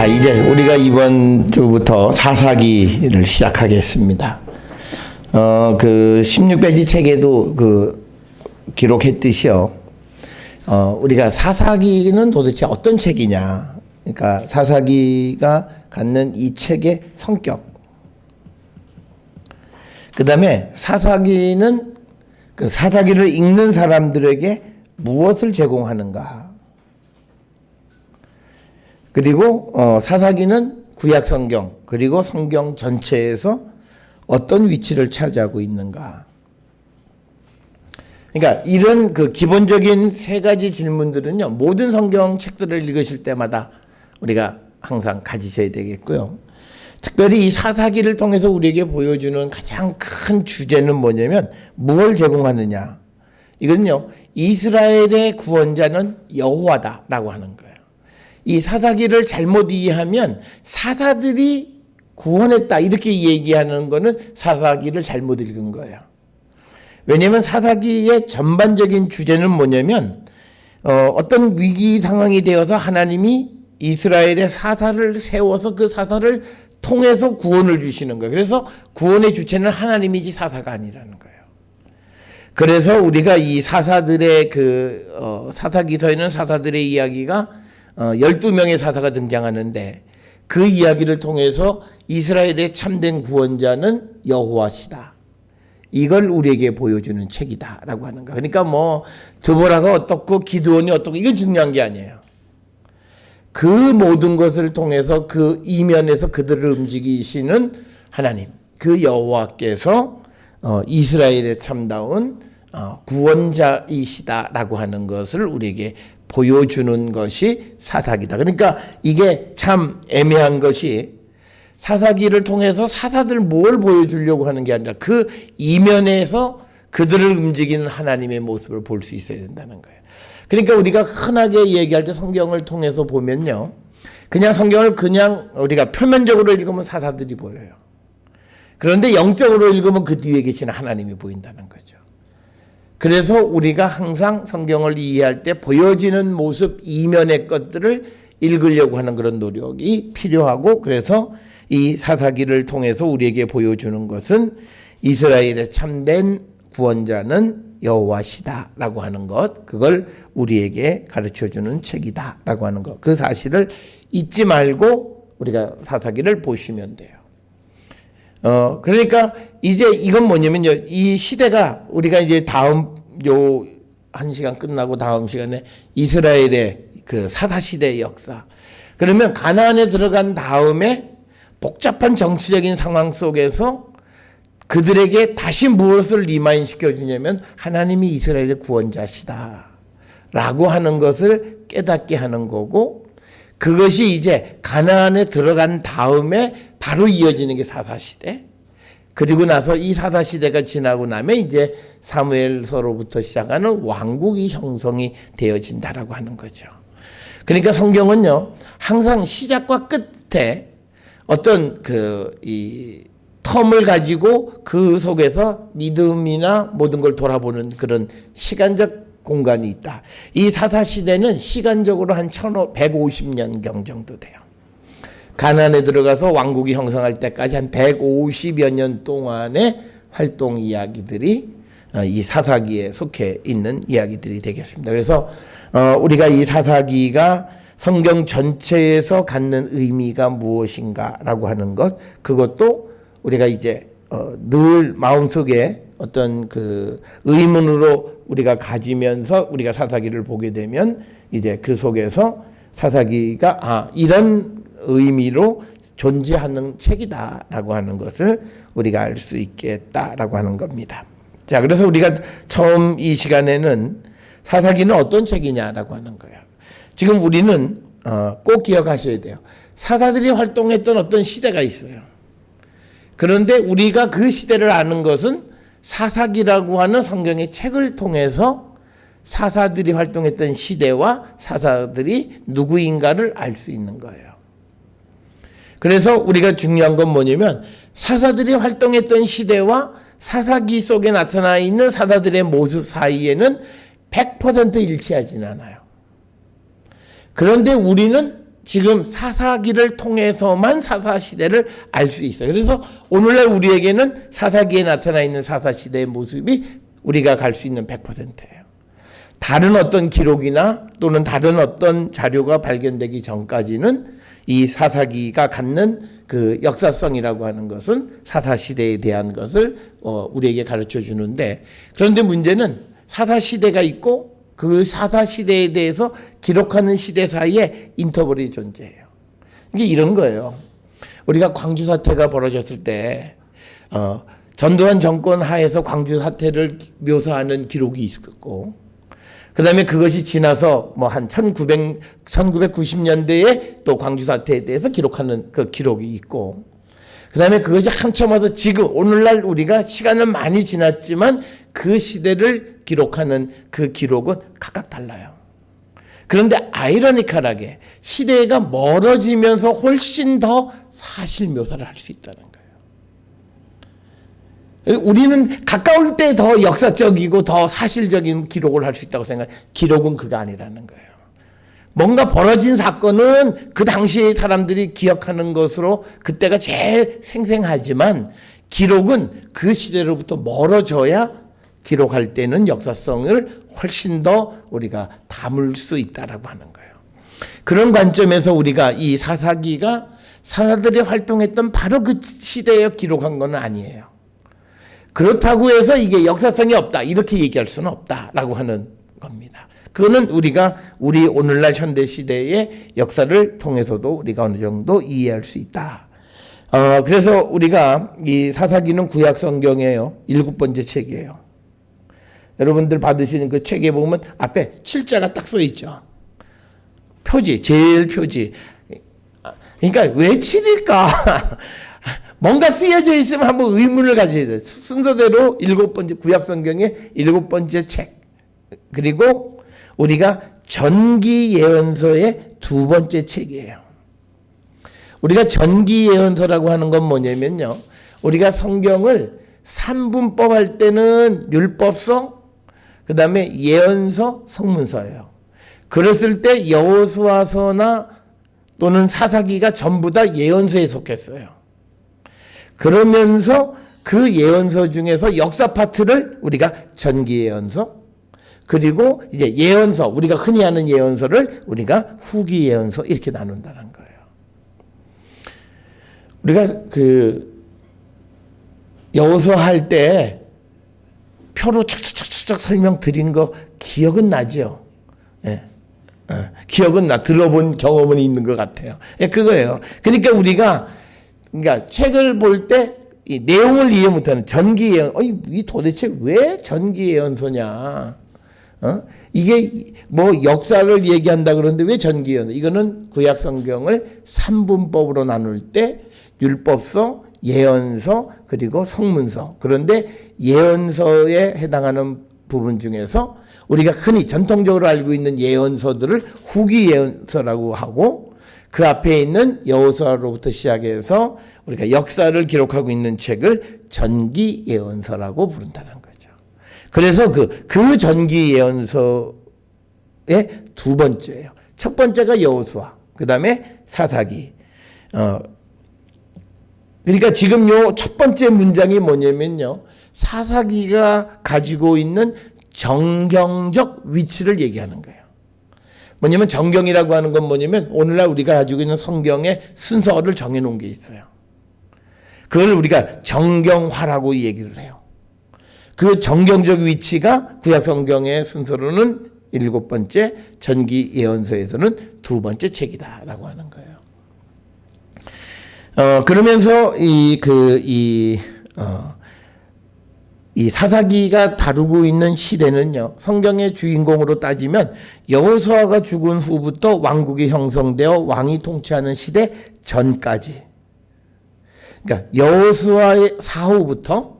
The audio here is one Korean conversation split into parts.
자, 이제 우리가 이번 주부터 사사기를 시작하겠습니다. 그 16페이지 책에도 기록했듯이요. 우리가 사사기는 도대체 어떤 책이냐. 그러니까 사사기가 갖는 이 책의 성격. 그 다음에 사사기는 그 사사기를 읽는 사람들에게 무엇을 제공하는가. 그리고 사사기는 구약 성경 그리고 성경 전체에서 어떤 위치를 차지하고 있는가. 그러니까 이런 그 기본적인 세 가지 질문들은요, 모든 성경 책들을 읽으실 때마다 우리가 항상 가지셔야 되겠고요. 특별히 이 사사기를 통해서 우리에게 보여주는 가장 큰 주제는 뭐냐면 무엇을 제공하느냐. 이건요, 이스라엘의 구원자는 여호와다라고 하는 거예요. 이 사사기를 잘못 이해하면 사사들이 구원했다 이렇게 얘기하는 거는 사사기를 잘못 읽은 거예요. 왜냐하면 사사기의 전반적인 주제는 뭐냐면 어떤 위기 상황이 되어서 하나님이 이스라엘의 사사를 세워서 그 사사를 통해서 구원을 주시는 거예요. 그래서 구원의 주체는 하나님이지 사사가 아니라는 거예요. 그래서 우리가 이 사사들의 사사기서에는 사사들의 이야기가 12명의 사사가 등장하는데 그 이야기를 통해서 이스라엘의 참된 구원자는 여호와시다. 이걸 우리에게 보여주는 책이다라고 하는 거예요. 그러니까 뭐 드보라가 어떻고 기드온이 어떻고 이건 중요한 게 아니에요. 그 모든 것을 통해서 그 이면에서 그들을 움직이시는 하나님, 그 여호와께서 이스라엘의 참다운 구원자이시다라고 하는 것을 우리에게 보여주는 것이 사사기다. 그러니까 이게 참 애매한 것이 사사기를 통해서 사사들 뭘 보여주려고 하는 게 아니라 그 이면에서 그들을 움직이는 하나님의 모습을 볼 수 있어야 된다는 거예요. 그러니까 우리가 흔하게 얘기할 때 성경을 통해서 보면요, 그냥 성경을 그냥 우리가 표면적으로 읽으면 사사들이 보여요. 그런데 영적으로 읽으면 그 뒤에 계시는 하나님이 보인다는 거죠. 그래서 우리가 항상 성경을 이해할 때 보여지는 모습 이면의 것들을 읽으려고 하는 그런 노력이 필요하고, 그래서 이 사사기를 통해서 우리에게 보여주는 것은 이스라엘의 참된 구원자는 여호와시다라고 하는 것, 그걸 우리에게 가르쳐주는 책이다라고 하는 것, 그 사실을 잊지 말고 우리가 사사기를 보시면 돼요. 그러니까 이제 이건 뭐냐면요, 이 시대가 우리가 이제 다음 한 시간 끝나고 다음 시간에 이스라엘의 그 사사 시대의 역사. 그러면 가나안에 들어간 다음에 복잡한 정치적인 상황 속에서 그들에게 다시 무엇을 리마인시켜 주냐면 하나님이 이스라엘의 구원자시다 라고 하는 것을 깨닫게 하는 거고, 그것이 이제 가나안에 들어간 다음에 바로 이어지는 게 사사시대. 그리고 나서 이 사사시대가 지나고 나면 이제 사무엘서로부터 시작하는 왕국이 형성이 되어진다라고 하는 거죠. 그러니까 성경은요, 항상 시작과 끝에 어떤 이 텀을 가지고 그 속에서 믿음이나 모든 걸 돌아보는 그런 시간적 공간이 있다. 이 사사시대는 시간적으로 한 150년경 정도 돼요. 가나안에 들어가서 왕국이 형성할 때까지 한 150여 년 동안의 활동 이야기들이 이 사사기에 속해 있는 이야기들이 되겠습니다. 그래서 우리가 이 사사기가 성경 전체에서 갖는 의미가 무엇인가라고 하는 것, 그것도 우리가 이제 늘 마음속에 어떤 그 의문으로 우리가 가지면서 우리가 사사기를 보게 되면 이제 그 속에서 사사기가 이런 의미로 존재하는 책이다라고 하는 것을 우리가 알 수 있겠다라고 하는 겁니다. 자, 그래서 우리가 처음 이 시간에는 사사기는 어떤 책이냐라고 하는 거예요. 지금 우리는 꼭 기억하셔야 돼요. 사사들이 활동했던 어떤 시대가 있어요. 그런데 우리가 그 시대를 아는 것은 사사기라고 하는 성경의 책을 통해서 사사들이 활동했던 시대와 사사들이 누구인가를 알 수 있는 거예요. 그래서 우리가 중요한 건 뭐냐면 사사들이 활동했던 시대와 사사기 속에 나타나 있는 사사들의 모습 사이에는 100% 일치하지는 않아요. 그런데 우리는 지금 사사기를 통해서만 사사시대를 알 수 있어요. 그래서 오늘날 우리에게는 사사기에 나타나 있는 사사시대의 모습이 우리가 갈 수 있는 100%예요. 다른 어떤 기록이나 또는 다른 어떤 자료가 발견되기 전까지는 이 사사기가 갖는 그 역사성이라고 하는 것은 사사시대에 대한 것을 우리에게 가르쳐 주는데, 그런데 문제는 사사시대가 있고 그 사사시대에 대해서 기록하는 시대 사이에 인터벌이 존재해요. 이게 이런 거예요. 우리가 광주 사태가 벌어졌을 때 전두환 정권 하에서 광주 사태를 묘사하는 기록이 있었고, 그 다음에 그것이 지나서 뭐 한 1990년대에 또 광주 사태에 대해서 기록하는 그 기록이 있고, 그 다음에 그것이 한참 와서 지금 오늘날 우리가 시간은 많이 지났지만 그 시대를 기록하는 그 기록은 각각 달라요. 그런데 아이러니컬하게 시대가 멀어지면서 훨씬 더 사실 묘사를 할 수 있다는 거예요. 우리는 가까울 때 더 역사적이고 더 사실적인 기록을 할 수 있다고 생각해요. 기록은 그거 아니라는 거예요. 뭔가 벌어진 사건은 그 당시에 사람들이 기억하는 것으로 그때가 제일 생생하지만, 기록은 그 시대로부터 멀어져야 기록할 때는 역사성을 훨씬 더 우리가 담을 수 있다라고 하는 거예요. 그런 관점에서 우리가 이 사사기가 사사들이 활동했던 바로 그 시대에 기록한 건 아니에요. 그렇다고 해서 이게 역사성이 없다 이렇게 얘기할 수는 없다라고 하는 겁니다. 그거는 우리가 우리 오늘날 현대 시대의 역사를 통해서도 우리가 어느 정도 이해할 수 있다. 그래서 우리가 이 사사기는 구약 성경이에요. 7번째 책이에요. 여러분들 받으시는 그 책에 보면 앞에 7자가 딱 써 있죠. 표지, 제일 표지. 그러니까 왜 7일까? 뭔가 쓰여져 있으면 한번 의문을 가져야 돼요. 순서대로 7번째, 구약 성경의 7번째 책. 그리고 우리가 전기 예언서의 2번째 책이에요. 우리가 전기 예언서라고 하는 건 뭐냐면요. 우리가 성경을 3분법 할 때는 율법서, 그 다음에 예언서, 성문서예요. 그랬을 때 여호수아서나 또는 사사기가 전부 다 예언서에 속했어요. 그러면서 그 예언서 중에서 역사 파트를 우리가 전기 예언서, 그리고 이제 예언서, 우리가 흔히 하는 예언서를 우리가 후기 예언서 이렇게 나눈다는 거예요. 우리가 그 여호수아 할 때 표로 착착착착 설명 드린 거 기억은 나죠? 예. 기억은 나, 들어본 경험은 있는 것 같아요. 예, 그거예요. 그러니까 우리가 책을 볼 때 이 내용을 이해 못하는 전기 예언, 이 도대체 왜 전기 예언서냐? 이게 뭐 역사를 얘기한다 그러는데 왜 전기 예언서? 이거는 구약 성경을 3분법으로 나눌 때 율법서, 예언서, 그리고 성문서. 그런데 예언서에 해당하는 부분 중에서 우리가 흔히 전통적으로 알고 있는 예언서들을 후기 예언서라고 하고, 그 앞에 있는 여호수아로부터 시작해서 우리가 역사를 기록하고 있는 책을 전기 예언서라고 부른다는 거죠. 그래서 그 전기 예언서의 2번째예요. 첫 번째가 여호수아, 그 다음에 사사기. 그러니까 지금 요 첫 번째 문장이 뭐냐면요, 사사기가 가지고 있는 정경적 위치를 얘기하는 거예요. 뭐냐면 정경이라고 하는 건 뭐냐면 오늘날 우리가 가지고 있는 성경의 순서를 정해놓은 게 있어요. 그걸 우리가 정경화라고 얘기를 해요. 그 정경적 위치가 구약 성경의 순서로는 7번째, 전기 예언서에서는 2번째 책이다라고 하는 거예요. 그러면서 이 사사기가 다루고 있는 시대는요, 성경의 주인공으로 따지면 여호수아가 죽은 후부터 왕국이 형성되어 왕이 통치하는 시대 전까지, 그러니까 여호수아의 사후부터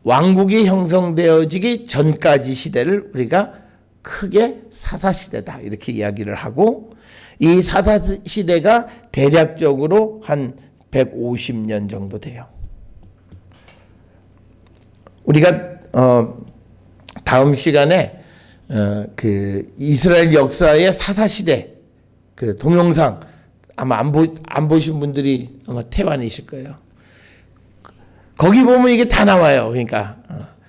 왕국이 형성되어지기 전까지 시대를 우리가 크게 사사시대다 이렇게 이야기를 하고, 이 사사시대가 대략적으로 한 150년 정도 돼요. 우리가 다음 시간에 그 이스라엘 역사의 사사시대 그 동영상 아마 안 보신 분들이 아마 태반이실 거예요. 거기 보면 이게 다 나와요. 그러니까.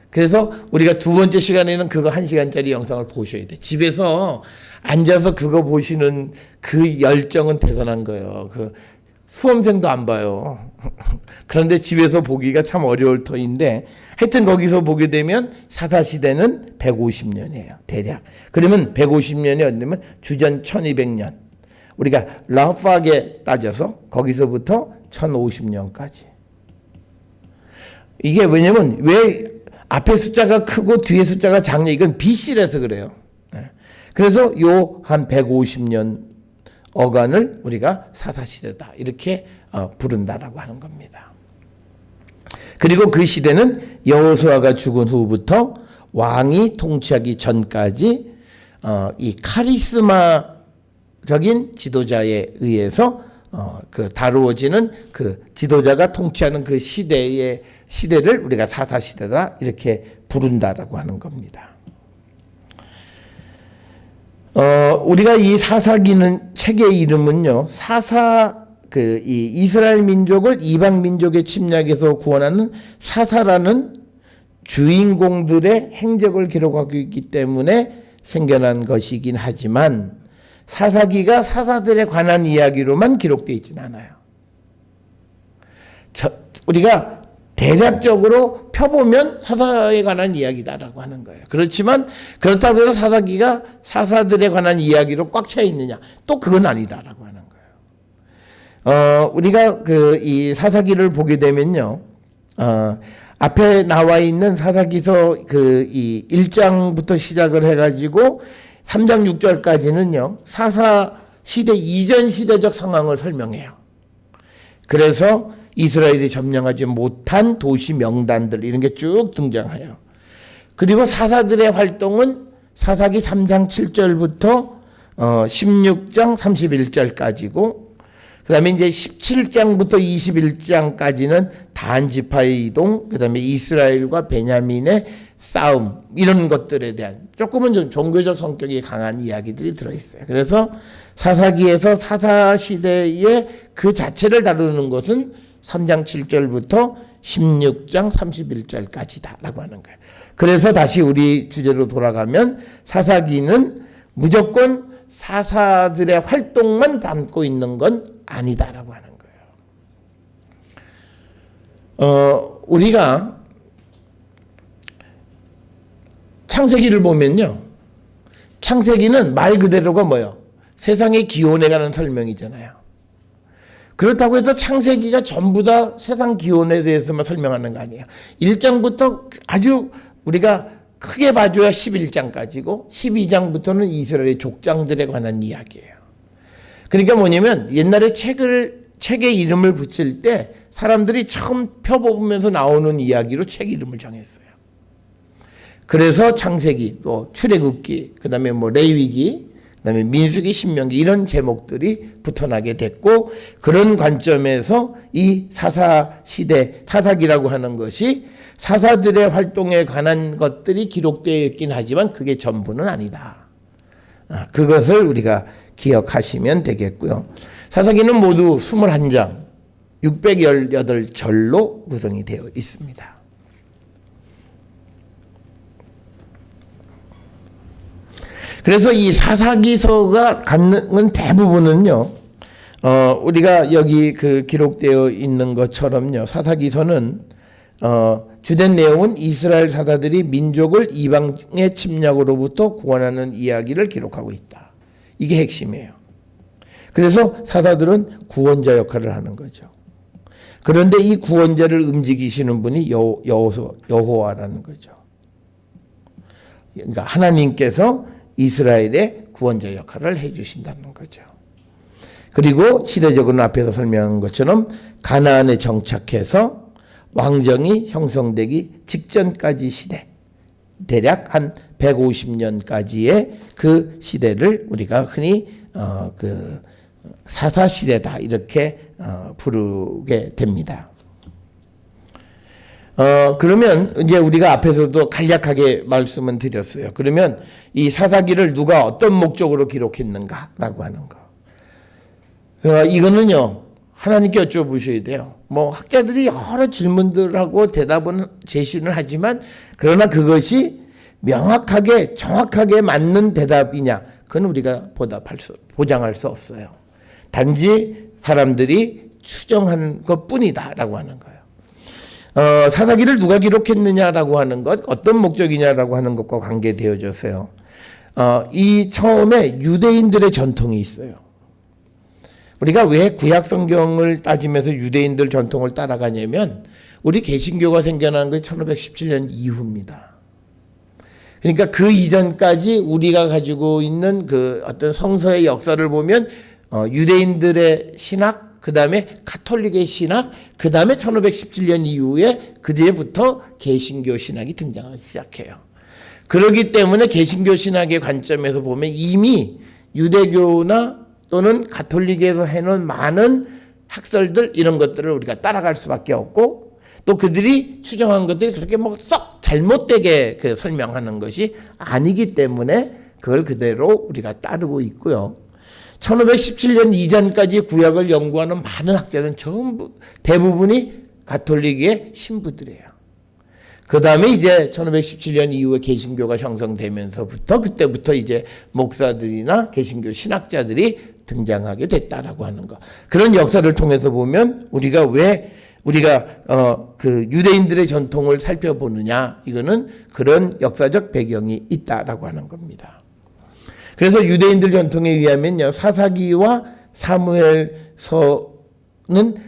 그래서 우리가 두 번째 시간에는 그거 1시간짜리 영상을 보셔야 돼. 집에서 앉아서 그거 보시는 그 열정은 대단한 거예요. 그 수험생도 안 봐요. 그런데 집에서 보기가 참 어려울 터인데 하여튼 거기서 보게 되면 사사시대는 150년이에요. 대략. 그러면 150년이 어디냐면 주전 1200년. 우리가 라파하게 따져서 거기서부터 1050년까지. 이게 왜냐면 왜 앞에 숫자가 크고 뒤에 숫자가 작냐, 이건 BC라서 그래요. 그래서 요 한 150년 어간을 우리가 사사시대다 이렇게 부른다라고 하는 겁니다. 그리고 그 시대는 여호수아가 죽은 후부터 왕이 통치하기 전까지 이 카리스마적인 지도자에 의해서 그 다루어지는 그 지도자가 통치하는 그 시대를 우리가 사사시대다 이렇게 부른다라고 하는 겁니다. 우리가 이 사사기는 책의 이름은요, 이 이스라엘 민족을 이방 민족의 침략에서 구원하는 사사라는 주인공들의 행적을 기록하고 있기 때문에 생겨난 것이긴 하지만 사사기가 사사들에 관한 이야기로만 기록되어 있지는 않아요. 우리가 대략적으로 펴보면 사사에 관한 이야기다라고 하는 거예요. 그렇지만 그렇다고 해서 사사기가 사사들에 관한 이야기로 꽉 차 있느냐? 또 그건 아니다라고 하는 거예요. 우리가 이 사사기를 보게 되면요, 앞에 나와 있는 사사기서 이 1장부터 시작을 해가지고 3장 6절까지는요, 사사 시대 이전 시대적 상황을 설명해요. 그래서 이스라엘이 점령하지 못한 도시 명단들 이런 게 쭉 등장해요. 그리고 사사들의 활동은 사사기 3장 7절부터 16장 31절까지고 그 다음에 이제 17장부터 21장까지는 단 지파의 이동, 그 다음에 이스라엘과 베냐민의 싸움 이런 것들에 대한 조금은 좀 종교적 성격이 강한 이야기들이 들어있어요. 그래서 사사기에서 사사시대의 그 자체를 다루는 것은 3장 7절부터 16장 31절까지다라고 하는 거예요. 그래서 다시 우리 주제로 돌아가면 사사기는 무조건 사사들의 활동만 담고 있는 건 아니다라고 하는 거예요. 우리가 창세기를 보면요, 창세기는 말 그대로가 뭐예요? 세상의 기원에 관한 설명이잖아요. 그렇다고 해서 창세기가 전부 다 세상 기원에 대해서만 설명하는 거 아니에요. 1장부터 아주 우리가 크게 봐줘야 11장까지고 12장부터는 이스라엘의 족장들에 관한 이야기예요. 그러니까 뭐냐면 옛날에 책의 이름을 붙일 때 사람들이 처음 펴보면서 나오는 이야기로 책 이름을 정했어요. 그래서 창세기, 또 출애굽기, 그 다음에 뭐 레위기, 그다음에 민수기, 신명기 이런 제목들이 붙어나게 됐고, 그런 관점에서 이 사사시대, 사사기라고 하는 것이 사사들의 활동에 관한 것들이 기록되어 있긴 하지만 그게 전부는 아니다. 그것을 우리가 기억하시면 되겠고요. 사사기는 모두 21장, 618절로 구성이 되어 있습니다. 그래서 이 사사기서가 갖는 대부분은요, 우리가 여기 기록되어 있는 것처럼요, 사사기서는 주된 내용은 이스라엘 사사들이 민족을 이방의 침략으로부터 구원하는 이야기를 기록하고 있다. 이게 핵심이에요. 그래서 사사들은 구원자 역할을 하는 거죠. 그런데 이 구원자를 움직이시는 분이 여호와라는 거죠. 그러니까 하나님께서 이스라엘의 구원자 역할을 해주신다는 거죠. 그리고 시대적으로는 앞에서 설명한 것처럼 가나안에 정착해서 왕정이 형성되기 직전까지 시대, 대략 한 150년까지의 그 시대를 우리가 흔히 사사시대다 이렇게 부르게 됩니다. 그러면 이제 우리가 앞에서도 간략하게 말씀을 드렸어요. 그러면 이 사사기를 누가 어떤 목적으로 기록했는가라고 하는 거. 이거는요, 하나님께 여쭤보셔야 돼요. 뭐 학자들이 여러 질문들하고 대답은 제시를 하지만 그러나 그것이 명확하게 정확하게 맞는 대답이냐, 그건 우리가 보장할 수 없어요. 단지 사람들이 추정하는 것뿐이다라고 하는 거예요. 사사기를 누가 기록했느냐라고 하는 것, 어떤 목적이냐라고 하는 것과 관계되어져서요. 이 처음에 유대인들의 전통이 있어요. 우리가 왜 구약 성경을 따지면서 유대인들 전통을 따라가냐면 우리 개신교가 생겨난 것이 1517년 이후입니다. 그러니까 그 이전까지 우리가 가지고 있는 그 어떤 성서의 역사를 보면 유대인들의 신학, 그 다음에 가톨릭의 신학, 그 다음에 1517년 이후에 그 뒤에부터 개신교 신학이 등장하기 시작해요. 그렇기 때문에 개신교 신학의 관점에서 보면 이미 유대교나 또는 가톨릭에서 해놓은 많은 학설들 이런 것들을 우리가 따라갈 수밖에 없고 또 그들이 추정한 것들이 그렇게 뭐 썩 잘못되게 설명하는 것이 아니기 때문에 그걸 그대로 우리가 따르고 있고요. 1517년 이전까지 구약을 연구하는 많은 학자는 전부 대부분이 가톨릭의 신부들이에요. 그 다음에 이제 1517년 이후에 개신교가 형성되면서부터 그때부터 이제 목사들이나 개신교 신학자들이 등장하게 됐다라고 하는 거. 그런 역사를 통해서 보면 우리가 그 유대인들의 전통을 살펴보느냐, 이거는 그런 역사적 배경이 있다라고 하는 겁니다. 그래서 유대인들 전통에 의하면요, 사사기와 사무엘서는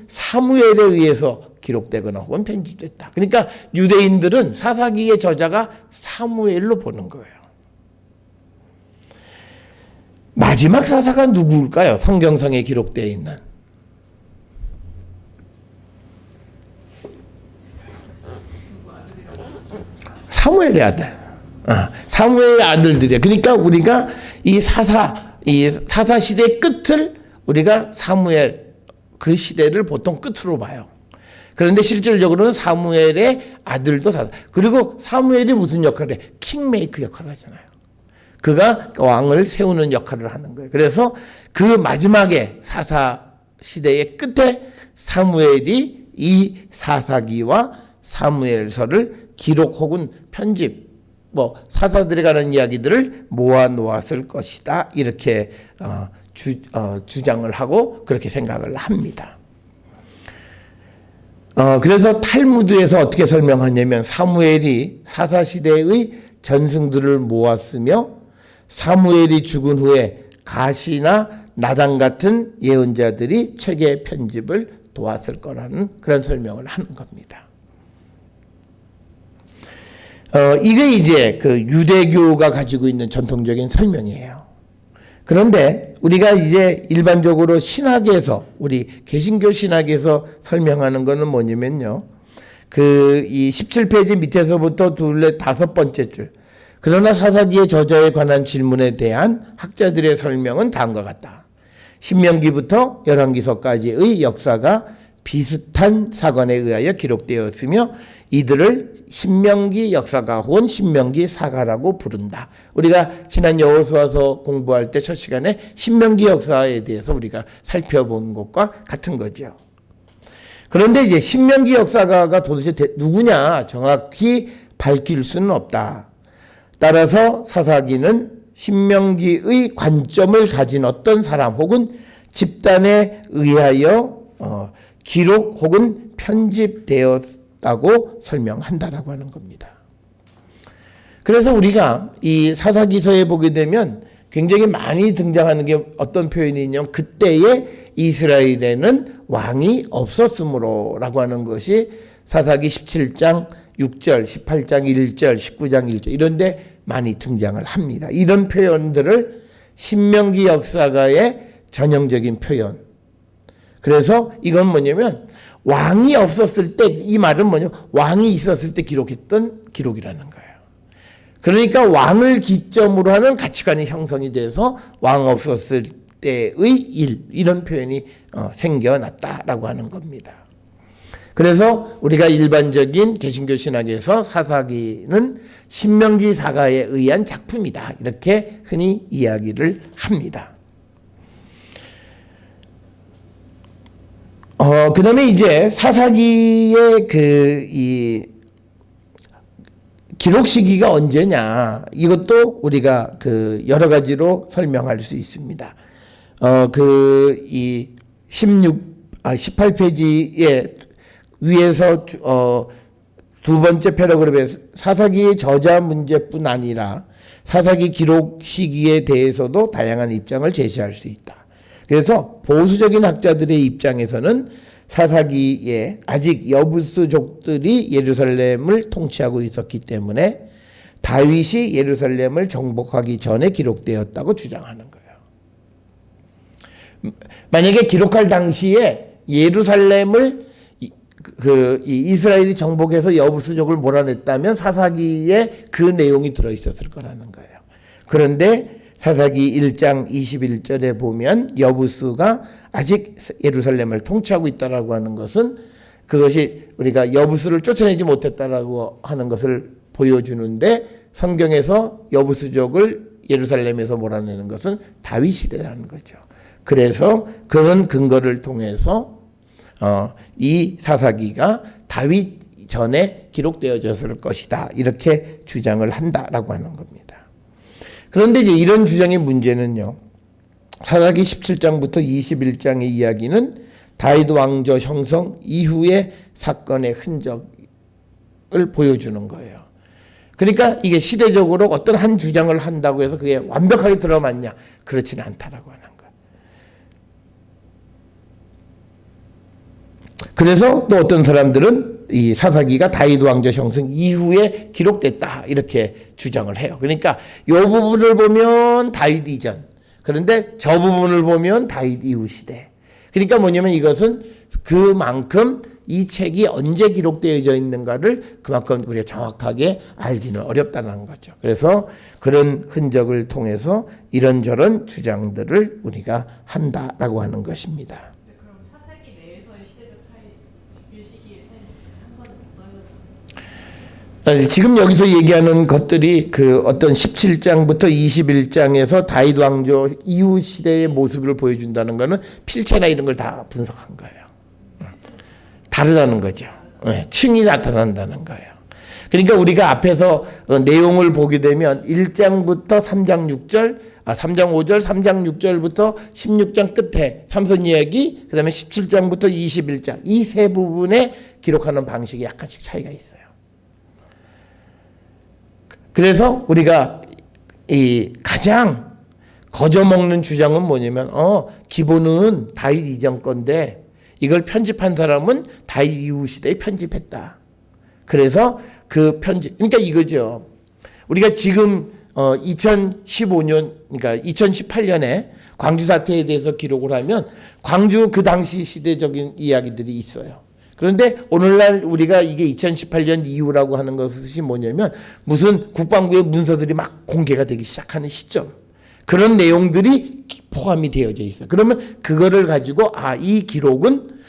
사무엘에 의해서 기록되거나 혹은 편집됐다. 그러니까 유대인들은 사사기의 저자가 사무엘로 보는 거예요. 마지막 사사가 누구일까요? 성경상에 기록되어 있는. 사무엘의 아들. 사무엘의 아들들이에요. 그러니까 우리가 이 사사 시대의 끝을 우리가 사무엘 그 시대를 보통 끝으로 봐요. 그런데 실질적으로는 사무엘의 아들도 그리고 사무엘이 무슨 역할을 해? 킹메이크 역할을 하잖아요. 그가 왕을 세우는 역할을 하는 거예요. 그래서 그 마지막에 사사 시대의 끝에 사무엘이 이 사사기와 사무엘서를 기록 혹은 편집, 뭐 사사들에 관한 이야기들을 모아 놓았을 것이다. 이렇게 주장을 하고 그렇게 생각을 합니다. 그래서 탈무드에서 어떻게 설명하냐면 사무엘이 사사시대의 전승들을 모았으며 사무엘이 죽은 후에 가시나 나단 같은 예언자들이 책의 편집을 도왔을 거라는 그런 설명을 하는 겁니다. 이게 이제 그 유대교가 가지고 있는 전통적인 설명이에요. 그런데 우리가 이제 일반적으로 신학에서, 우리 개신교 신학에서 설명하는 거는 뭐냐면요, 이 17페이지 밑에서부터 둘레 다섯 번째 줄. 그러나 사사기의 저자에 관한 질문에 대한 학자들의 설명은 다음과 같다. 신명기부터 열왕기서까지의 역사가 비슷한 사건에 의하여 기록되었으며 이들을 신명기 역사가 혹은 신명기 사가라고 부른다. 우리가 지난 여호수아서 공부할 때 첫 시간에 신명기 역사에 대해서 우리가 살펴본 것과 같은 거죠. 그런데 이제 신명기 역사가가 도대체 누구냐 정확히 밝힐 수는 없다. 따라서 사사기는 신명기의 관점을 가진 어떤 사람 혹은 집단에 의하여 기록 혹은 편집되었다고 설명한다라고 하는 겁니다. 그래서 우리가 이 사사기서에 보게 되면 굉장히 많이 등장하는 게 어떤 표현이 있냐면 그때의 이스라엘에는 왕이 없었으므로라고 하는 것이 사사기 17장 6절, 18장 1절, 19장 1절 이런 데 많이 등장을 합니다. 이런 표현들을 신명기 역사가의 전형적인 표현. 그래서 이건 뭐냐면 왕이 없었을 때, 이 말은 뭐냐면 왕이 있었을 때 기록했던 기록이라는 거예요. 그러니까 왕을 기점으로 하는 가치관이 형성이 돼서 왕 없었을 때의 일, 이런 표현이 생겨났다라고 하는 겁니다. 그래서 우리가 일반적인 개신교 신학에서 사사기는 신명기 사가에 의한 작품이다. 이렇게 흔히 이야기를 합니다. 그다음에 이제 사사기의 이 기록 시기가 언제냐, 이것도 우리가 여러 가지로 설명할 수 있습니다. 이 18페이지에 위에서 두 번째 패러그래프에 사사기의 저자 문제뿐 아니라 사사기 기록 시기에 대해서도 다양한 입장을 제시할 수 있다. 그래서 보수적인 학자들의 입장에서는 사사기에 아직 여부스족들이 예루살렘을 통치하고 있었기 때문에 다윗이 예루살렘을 정복하기 전에 기록되었다고 주장하는 거예요. 만약에 기록할 당시에 예루살렘을 이스라엘이 정복해서 여부스족을 몰아냈다면 사사기에 그 내용이 들어있었을 거라는 거예요. 그런데 사사기 1장 21절에 보면 여부스가 아직 예루살렘을 통치하고 있다라고 하는 것은, 그것이 우리가 여부스를 쫓아내지 못했다라고 하는 것을 보여주는데, 성경에서 여부스족을 예루살렘에서 몰아내는 것은 다윗 시대라는 거죠. 그래서 그런 근거를 통해서 이 사사기가 다윗 전에 기록되어졌을 것이다, 이렇게 주장을 한다라고 하는 겁니다. 그런데 이제 이런 주장의 문제는요, 사사기 17장부터 21장의 이야기는 다윗 왕조 형성 이후의 사건의 흔적을 보여주는 거예요. 그러니까 이게 시대적으로 어떤 한 주장을 한다고 해서 그게 완벽하게 들어맞냐, 그렇지는 않다라고 하는 거예요. 그래서 또 어떤 사람들은 이 사사기가 다윗 왕조 형성 이후에 기록됐다, 이렇게 주장을 해요. 그러니까 이 부분을 보면 다윗 이전, 그런데 저 부분을 보면 다윗 이후 시대. 그러니까 뭐냐면 이것은 그만큼 이 책이 언제 기록되어져 있는가를 그만큼 우리가 정확하게 알기는 어렵다는 거죠. 그래서 그런 흔적을 통해서 이런저런 주장들을 우리가 한다라고 하는 것입니다. 그럼 사사기 내에서의 시대적 차이, 시기의 차이는 한 번은 있어요? 지금 여기서 얘기하는 것들이 어떤 17장부터 21장에서 다윗 왕조 이후 시대의 모습을 보여준다는 것은 필체나 이런 걸 다 분석한 거예요. 다르다는 거죠. 층이 나타난다는 거예요. 그러니까 우리가 앞에서 내용을 보게 되면 1장부터 3장 6절, 3장 5절, 3장 6절부터 16장 끝에 삼손 이야기, 그 다음에 17장부터 21장, 이 세 부분에 기록하는 방식이 약간씩 차이가 있어요. 그래서 우리가 이 가장 거저먹는 주장은 뭐냐면, 기본은 다윗 이전 건데 이걸 편집한 사람은 다윗 이후 시대에 편집했다. 그래서 그 편집, 그러니까 이거죠. 우리가 지금 2015년, 그러니까 2018년에 광주 사태에 대해서 기록을 하면 광주 그 당시 시대적인 이야기들이 있어요. 그런데 오늘날 우리가 이게 2018년 이후라고 하는 것이 뭐냐면 무슨 국방부의 문서들이 막 공개가 되기 시작하는 시점, 그런 내용들이 포함이 되어져 있어요. 그러면 그거를 가지고 이 기록은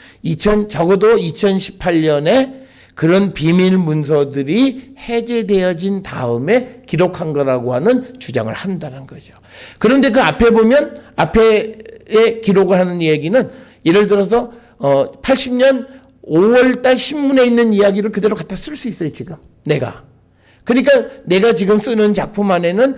적어도 2018년에 그런 비밀 문서들이 해제되어진 다음에 기록한 거라고 하는 주장을 한다는 거죠. 그런데 그 앞에 보면 앞에 기록을 하는 얘기는 예를 들어서 80년 5월달 신문에 있는 이야기를 그대로 갖다 쓸 수 있어요, 지금. 그러니까 내가 지금 쓰는 작품 안에는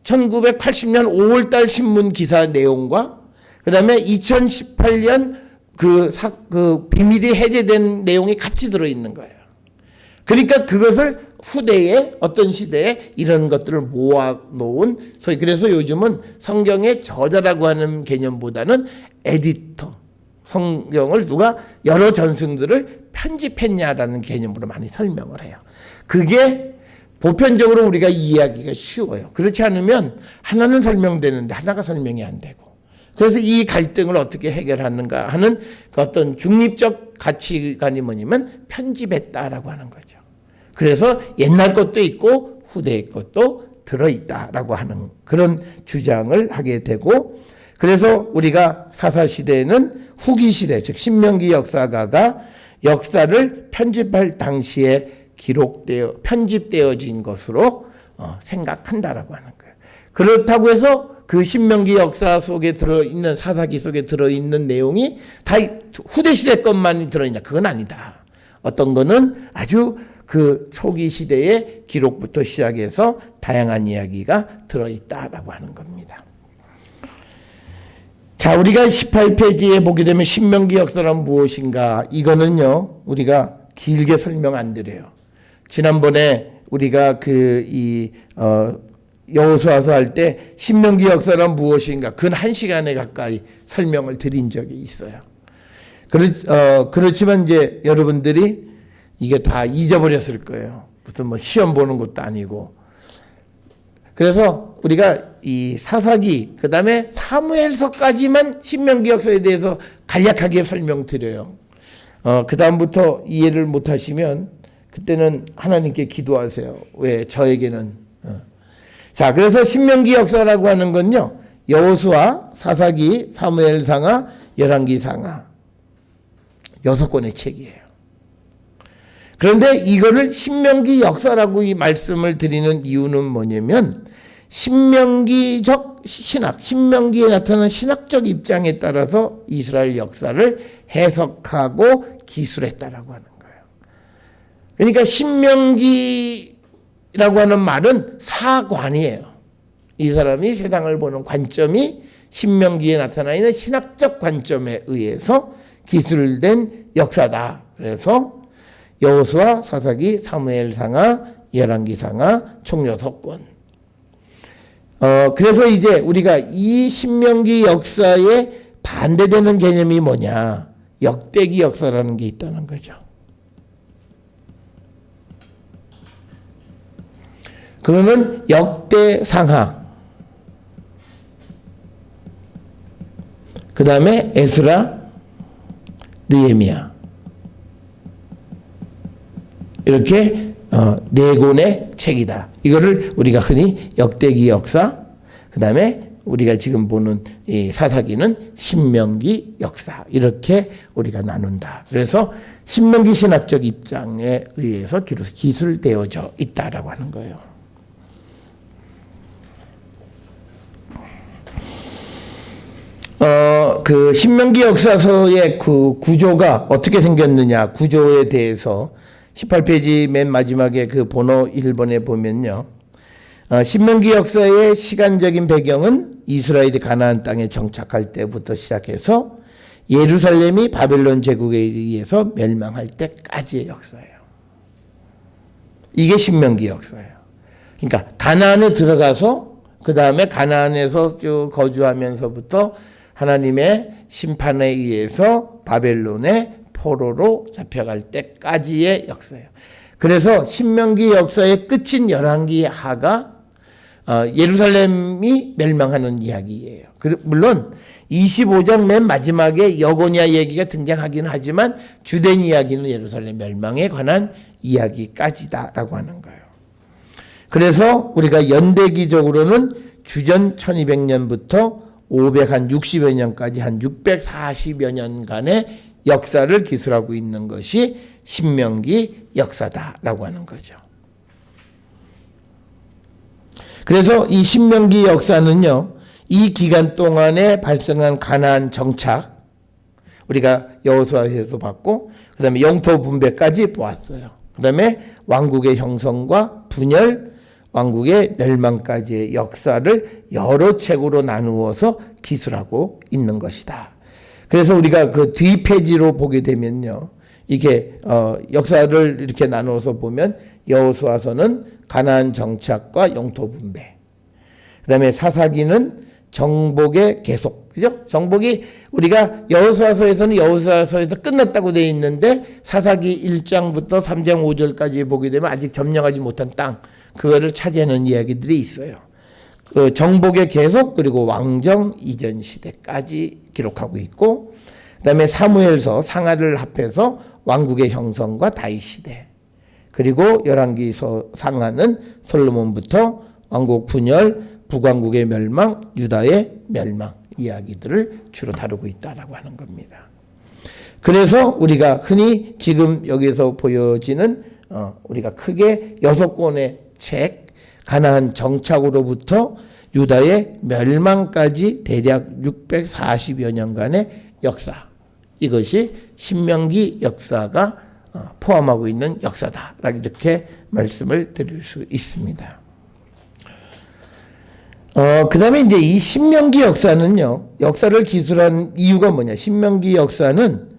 1980년 5월달 신문 기사 내용과 그 다음에 2018년 그 비밀이 해제된 내용이 같이 들어있는 거예요. 그러니까 그것을 후대에 어떤 시대에 이런 것들을 모아놓은, 그래서 요즘은 성경의 저자라고 하는 개념보다는 에디터, 성경을 누가 여러 전승들을 편집했냐라는 개념으로 많이 설명을 해요. 그게 보편적으로 우리가 이해하기가 쉬워요. 그렇지 않으면 하나는 설명되는데 하나가 설명이 안 되고, 그래서 이 갈등을 어떻게 해결하는가 하는 그 어떤 중립적 가치관이 뭐냐면 편집했다라고 하는 거죠. 그래서 옛날 것도 있고 후대의 것도 들어있다라고 하는 그런 주장을 하게 되고, 그래서 우리가 사사시대에는 후기시대, 즉 신명기 역사가가 역사를 편집할 당시에 편집되어진 것으로 생각한다라고 하는 거예요. 그렇다고 해서 그 신명기 역사 속에 들어있는 사사기 속에 들어있는 내용이 다 후대 시대 것만 들어있냐? 그건 아니다. 어떤 거는 아주 그 초기 시대의 기록부터 시작해서 다양한 이야기가 들어있다라고 하는 겁니다. 자, 우리가 18페이지에 보게 되면 신명기 역사란 무엇인가? 이거는요, 우리가 길게 설명 안 드려요. 지난번에 우리가 여호수아서 할 때 신명기 역사란 무엇인가? 근 1시간에 가까이 설명을 드린 적이 있어요. 그렇지만 이제 여러분들이 이게 다 잊어버렸을 거예요. 무슨 뭐 시험 보는 것도 아니고. 그래서 우리가 이 사사기, 그 다음에 사무엘서까지만 신명기 역사에 대해서 간략하게 설명드려요. 그 다음부터 이해를 못 하시면 그때는 하나님께 기도하세요. 왜? 저에게는. 자, 그래서 신명기 역사라고 하는 건요, 여호수아, 사사기, 사무엘상하, 열왕기상하 6권의 책이에요. 그런데 이거를 신명기 역사라고 이 말씀을 드리는 이유는 뭐냐면 신명기적 신학, 신명기에 나타난 신학적 입장에 따라서 이스라엘 역사를 해석하고 기술했다라고 하는 거예요. 그러니까 신명기라고 하는 말은 사관이에요. 이 사람이 세상을 보는 관점이 신명기에 나타나 있는 신학적 관점에 의해서 기술된 역사다. 그래서 여호수아, 사사기, 사무엘상하, 열왕기상하 총 6권. 그래서 이제 우리가 이 신명기 역사에 반대되는 개념이 뭐냐? 역대기 역사라는 게 있다는 거죠. 그러면 역대상하, 그 다음에 에스라, 느헤미야, 이렇게 4권의 책이다. 이거를 우리가 흔히 역대기 역사, 그 다음에 우리가 지금 보는 이 사사기는 신명기 역사, 이렇게 우리가 나눈다. 그래서 신명기 신학적 입장에 의해서 기술되어져 있다라고 하는 거예요. 그 신명기 역사서의 그 구조가 어떻게 생겼느냐, 구조에 대해서 18페이지 맨 마지막에 그 번호 1번에 보면요. 신명기 역사의 시간적인 배경은 이스라엘이 가나안 땅에 정착할 때부터 시작해서 예루살렘이 바벨론 제국에 의해서 멸망할 때까지의 역사예요. 이게 신명기 역사예요. 그러니까 가나안에 들어가서 그 다음에 가나안에서 쭉 거주하면서부터 하나님의 심판에 의해서 바벨론의 포로로 잡혀갈 때까지의 역사예요. 그래서 신명기 역사의 끝인 열왕기하가 예루살렘이 멸망하는 이야기예요. 물론 25장 맨 마지막에 여고냐 얘기가 등장하기는 하지만 주된 이야기는 예루살렘 멸망에 관한 이야기까지다라고 하는 거예요. 그래서 우리가 연대기적으로는 주전 1200년부터 560여 년까지 한 640여 년간의 역사를 기술하고 있는 것이 신명기 역사다라고 하는 거죠. 그래서 이 신명기 역사는요, 이 기간 동안에 발생한 가나안 정착, 우리가 여호수아에서 봤고, 그 다음에 영토 분배까지 보았어요. 그 다음에 왕국의 형성과 분열, 왕국의 멸망까지의 역사를 여러 책으로 나누어서 기술하고 있는 것이다. 그래서 우리가 그 뒷페이지로 보게 되면요, 이게 역사를 이렇게 나누어서 보면 여호수아서는 가나안 정착과 영토 분배, 그 다음에 사사기는 정복의 계속, 그죠? 정복이 우리가 여호수아서에서는 여호수아서에서 끝났다고 되어 있는데 사사기 1장부터 3장 5절까지 보게 되면 아직 점령하지 못한 땅, 그거를 차지하는 이야기들이 있어요. 그 정복의 계속, 그리고 왕정 이전 시대까지 기록하고 있고, 그 다음에 사무엘서 상하를 합해서 왕국의 형성과 다윗 시대, 그리고 열왕기서 상하는 솔로몬부터 왕국 분열, 북왕국의 멸망, 유다의 멸망 이야기들을 주로 다루고 있다라고 하는 겁니다. 그래서 우리가 흔히 지금 여기서 보여지는 우리가 크게 6권의 책, 가나안 정착으로부터 유다의 멸망까지 대략 640여 년간의 역사. 이것이 신명기 역사가 포함하고 있는 역사다. 이렇게 말씀을 드릴 수 있습니다. 그 다음에 이제 이 신명기 역사는요, 역사를 기술한 이유가 뭐냐. 신명기 역사는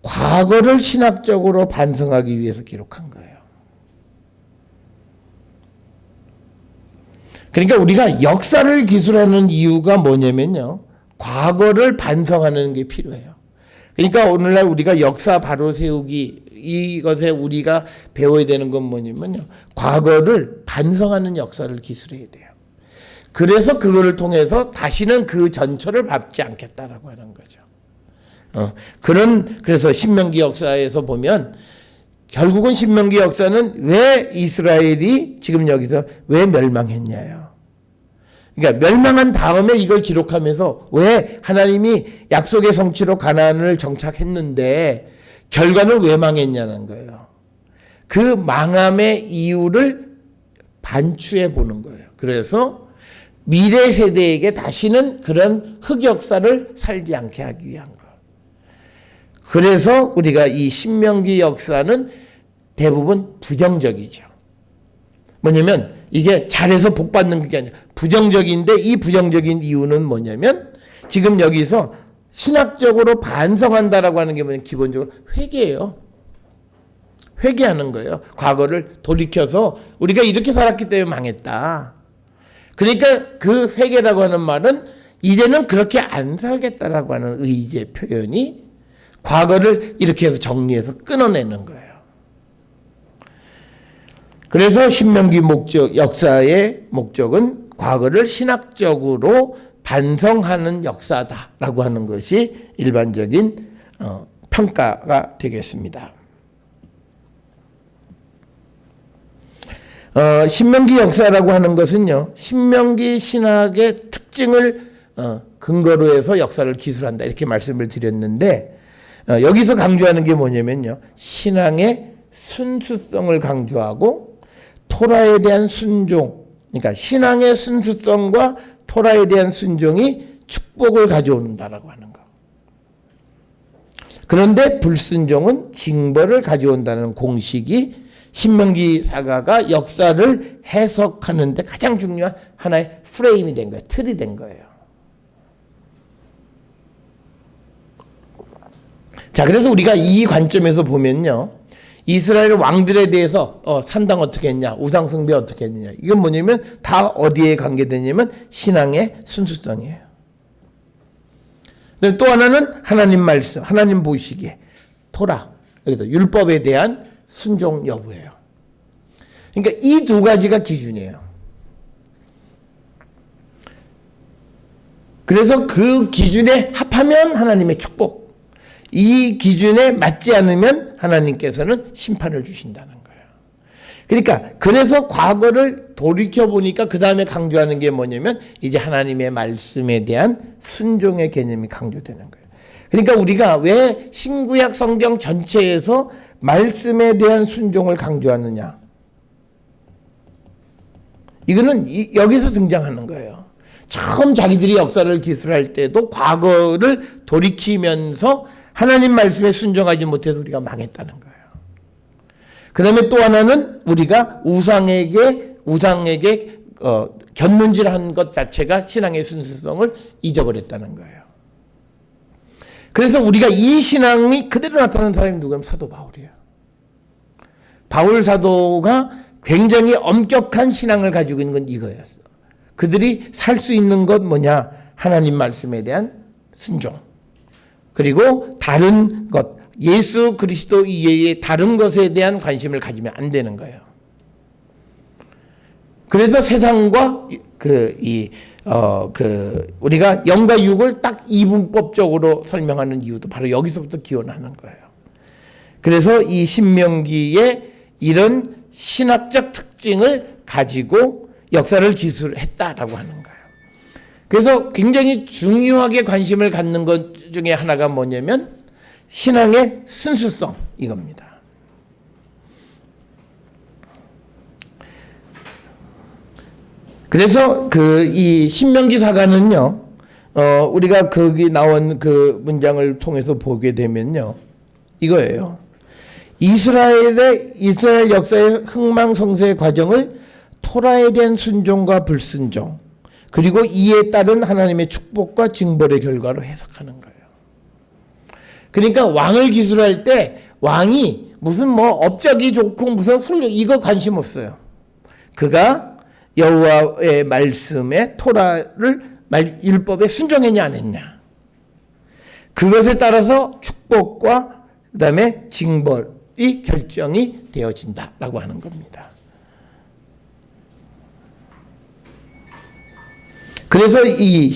과거를 신학적으로 반성하기 위해서 기록한 거예요. 그러니까 우리가 역사를 기술하는 이유가 뭐냐면요, 과거를 반성하는 게 필요해요. 그러니까 오늘날 우리가 역사 바로 세우기, 이것에 우리가 배워야 되는 건 뭐냐면요, 과거를 반성하는 역사를 기술해야 돼요. 그래서 그거를 통해서 다시는 그 전철을 밟지 않겠다라고 하는 거죠. 그래서 신명기 역사에서 보면 결국은 신명기 역사는 왜 이스라엘이 지금 여기서 왜 멸망했냐요. 그러니까 멸망한 다음에 이걸 기록하면서 왜 하나님이 약속의 성취로 가나안을 정착했는데 결과는 왜 망했냐는 거예요. 그 망함의 이유를 반추해 보는 거예요. 그래서 미래 세대에게 다시는 그런 흑역사를 살지 않게 하기 위한 거. 그래서 우리가 이 신명기 역사는 대부분 부정적이죠. 뭐냐면 이게 잘해서 복 받는 게 아니라 부정적인데, 이 부정적인 이유는 뭐냐면 지금 여기서 신학적으로 반성한다라고 하는 게 뭐냐면 기본적으로 회개예요. 회개하는 거예요. 과거를 돌이켜서 우리가 이렇게 살았기 때문에 망했다. 그러니까 그 회개라고 하는 말은 이제는 그렇게 안 살겠다라고 하는 의지의 표현이 과거를 이렇게 해서 정리해서 끊어내는 거예요. 그래서 신명기 역사의 목적은 과거를 신학적으로 반성하는 역사다라고 하는 것이 일반적인 평가가 되겠습니다. 신명기 역사라고 하는 것은요, 신명기 신학의 특징을 근거로 해서 역사를 기술한다, 이렇게 말씀을 드렸는데, 여기서 강조하는 게 뭐냐면요, 신앙의 순수성을 강조하고 토라에 대한 순종, 그러니까 신앙의 순수성과 토라에 대한 순종이 축복을 가져온다라고 하는 거. 그런데 불순종은 징벌을 가져온다는 공식이 신명기 사가가 역사를 해석하는데 가장 중요한 하나의 프레임이 된 거예요. 틀이 된 거예요. 자, 그래서 우리가 이 관점에서 보면요, 이스라엘 왕들에 대해서 산당 어떻게 했냐, 우상 숭배 어떻게 했느냐, 이건 뭐냐면 다 어디에 관계되냐면 신앙의 순수성이에요. 또 하나는 하나님 말씀, 하나님 보시기에 토라, 여기서 율법에 대한 순종 여부예요. 그러니까 이 두 가지가 기준이에요. 그래서 그 기준에 합하면 하나님의 축복, 이 기준에 맞지 않으면 하나님께서는 심판을 주신다는 거예요. 그러니까 그래서 과거를 돌이켜 보니까 그 다음에 강조하는 게 뭐냐면 이제 하나님의 말씀에 대한 순종의 개념이 강조되는 거예요. 그러니까 우리가 왜 신구약 성경 전체에서 말씀에 대한 순종을 강조하느냐, 이거는 여기서 등장하는 거예요. 처음 자기들이 역사를 기술할 때도 과거를 돌이키면서 하나님 말씀에 순종하지 못해서 우리가 망했다는 거예요. 그 다음에 또 하나는 우리가 우상에게 곁눈질한 것 자체가 신앙의 순수성을 잊어버렸다는 거예요. 그래서 우리가 이 신앙이 그대로 나타나는 사람이 누구냐면 사도 바울이에요. 바울 사도가 굉장히 엄격한 신앙을 가지고 있는 건 이거였어. 그들이 살 수 있는 것 뭐냐? 하나님 말씀에 대한 순종. 그리고 다른 것, 예수 그리스도 이외의 다른 것에 대한 관심을 가지면 안 되는 거예요. 그래서 세상과 우리가 영과 육을 딱 이분법적으로 설명하는 이유도 바로 여기서부터 기원하는 거예요. 그래서 이 신명기에 이런 신학적 특징을 가지고 역사를 기술했다라고 하는 거예요. 그래서 굉장히 중요하게 관심을 갖는 것 중에 하나가 뭐냐면 신앙의 순수성, 이겁니다. 그래서 이 신명기사가는요, 우리가 거기 나온 그 문장을 통해서 보게 되면요, 이거예요. 이스라엘 역사의 흥망성쇠의 과정을 토라에 대한 순종과 불순종, 그리고 이에 따른 하나님의 축복과 징벌의 결과로 해석하는 거예요. 그러니까 왕을 기술할 때 왕이 무슨 뭐 업적이 좋고 무슨 이거 관심 없어요. 그가 여호와의 말씀에 토라를 율법에 순종했냐 안 했냐. 그것에 따라서 축복과 그다음에 징벌이 결정이 되어진다라고 하는 겁니다. 그래서 이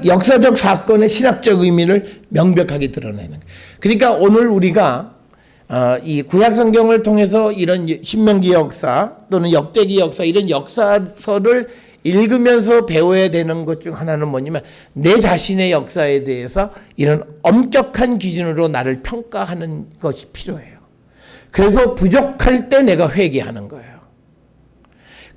역사적 사건의 신학적 의미를 명백하게 드러내는 거예요. 그러니까 오늘 우리가 이 구약 성경을 통해서 이런 신명기 역사 또는 역대기 역사 이런 역사서를 읽으면서 배워야 되는 것 중 하나는 뭐냐면 내 자신의 역사에 대해서 이런 엄격한 기준으로 나를 평가하는 것이 필요해요. 그래서 부족할 때 내가 회개하는 거예요.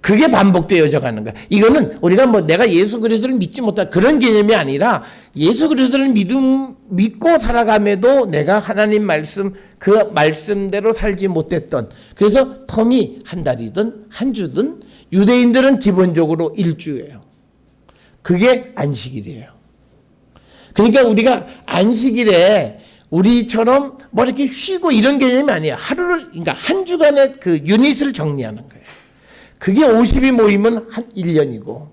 그게 반복되어져 가는 거야. 이거는 우리가 뭐 내가 예수 그리스도를 믿지 못한 그런 개념이 아니라 예수 그리스도를 믿고 살아감에도 내가 하나님 말씀 그 말씀대로 살지 못했던, 그래서 텀이 한 달이든 한 주든 유대인들은 기본적으로 일주예요. 그게 안식일이에요. 그러니까 우리가 안식일에 우리처럼 뭐 이렇게 쉬고 이런 개념이 아니에요. 그러니까 한 주간의 그 유닛을 정리하는 거예요. 그게 50이 모이면 한 1년이고,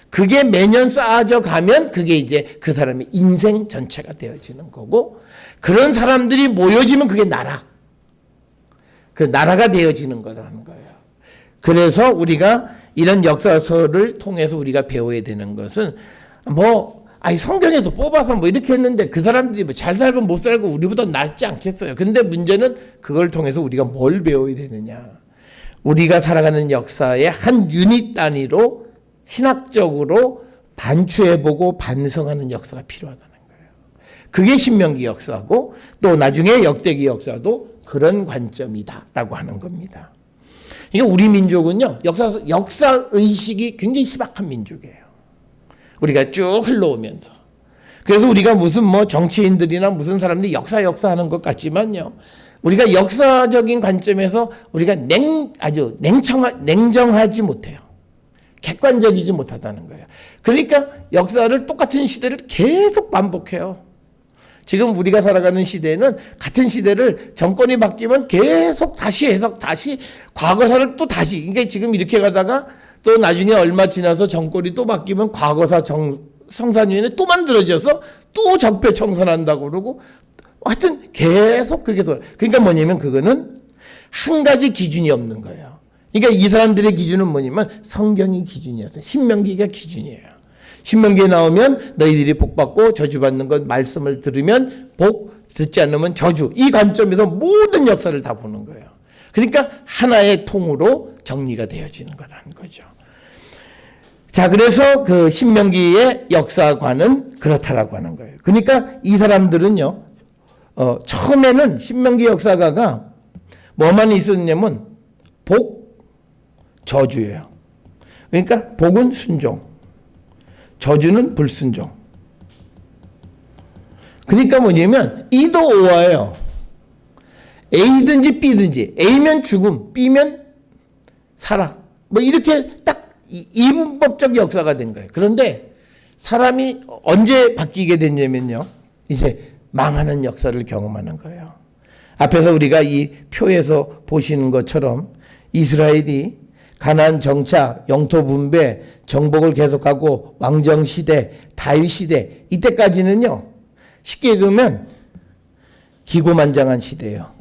그게 매년 쌓아져 가면 그게 이제 그 사람의 인생 전체가 되어지는 거고, 그런 사람들이 모여지면 그게 그 나라가 되어지는 거라는 거예요. 그래서 우리가 이런 역사서를 통해서 우리가 배워야 되는 것은 성경에서 뽑아서 뭐 이렇게 했는데 그 사람들이 뭐 잘 살고 못 살고 우리보다 낫지 않겠어요. 근데 문제는 그걸 통해서 우리가 뭘 배워야 되느냐. 우리가 살아가는 역사의 한 유닛 단위로 신학적으로 반추해보고 반성하는 역사가 필요하다는 거예요. 그게 신명기 역사고 또 나중에 역대기 역사도 그런 관점이다라고 하는 겁니다. 그러니까 우리 민족은요, 역사의식이 굉장히 희박한 민족이에요. 우리가 쭉 흘러오면서. 그래서 우리가 무슨 정치인들이나 무슨 사람들이 역사 하는 것 같지만요, 우리가 역사적인 관점에서 우리가 아주 냉정하지 못해요. 객관적이지 못하다는 거예요. 그러니까 역사를 똑같은 시대를 계속 반복해요. 지금 우리가 살아가는 시대는 같은 시대를 정권이 바뀌면 계속 다시 해석, 다시 과거사를 또 다시. 그러니까 지금 이렇게 가다가 또 나중에 얼마 지나서 정권이 또 바뀌면 과거사 성산위원회 또 만들어져서 또 적폐청산한다고 그러고, 하여튼 계속 그렇게 돌아. 그러니까 뭐냐면 그거는 한 가지 기준이 없는 거예요. 그러니까 이 사람들의 기준은 뭐냐면 성경이 기준이었어요. 신명기가 기준이에요. 신명기에 나오면 너희들이 복받고 저주받는 것 말씀을 들으면 복, 듣지 않으면 저주. 이 관점에서 모든 역사를 다 보는 거예요. 그러니까 하나의 통으로 정리가 되어지는 거라는 거죠. 자, 그래서 그 신명기의 역사관은 그렇다라고 하는 거예요. 그러니까 이 사람들은요, 처음에는 신명기 역사가가 뭐만 있었냐면 복, 저주예요. 그러니까 복은 순종, 저주는 불순종. 그러니까 뭐냐면 E도 O예요. A든지 B든지, A면 죽음, B면 살아. 뭐 이렇게 딱 이분법적 역사가 된 거예요. 그런데 사람이 언제 바뀌게 됐냐면요, 이제 망하는 역사를 경험하는 거예요. 앞에서 우리가 이 표에서 보시는 것처럼 이스라엘이 가나안 정착, 영토 분배, 정복을 계속하고 왕정 시대, 다윗 시대, 이때까지는요, 쉽게 읽으면 기고만장한 시대예요.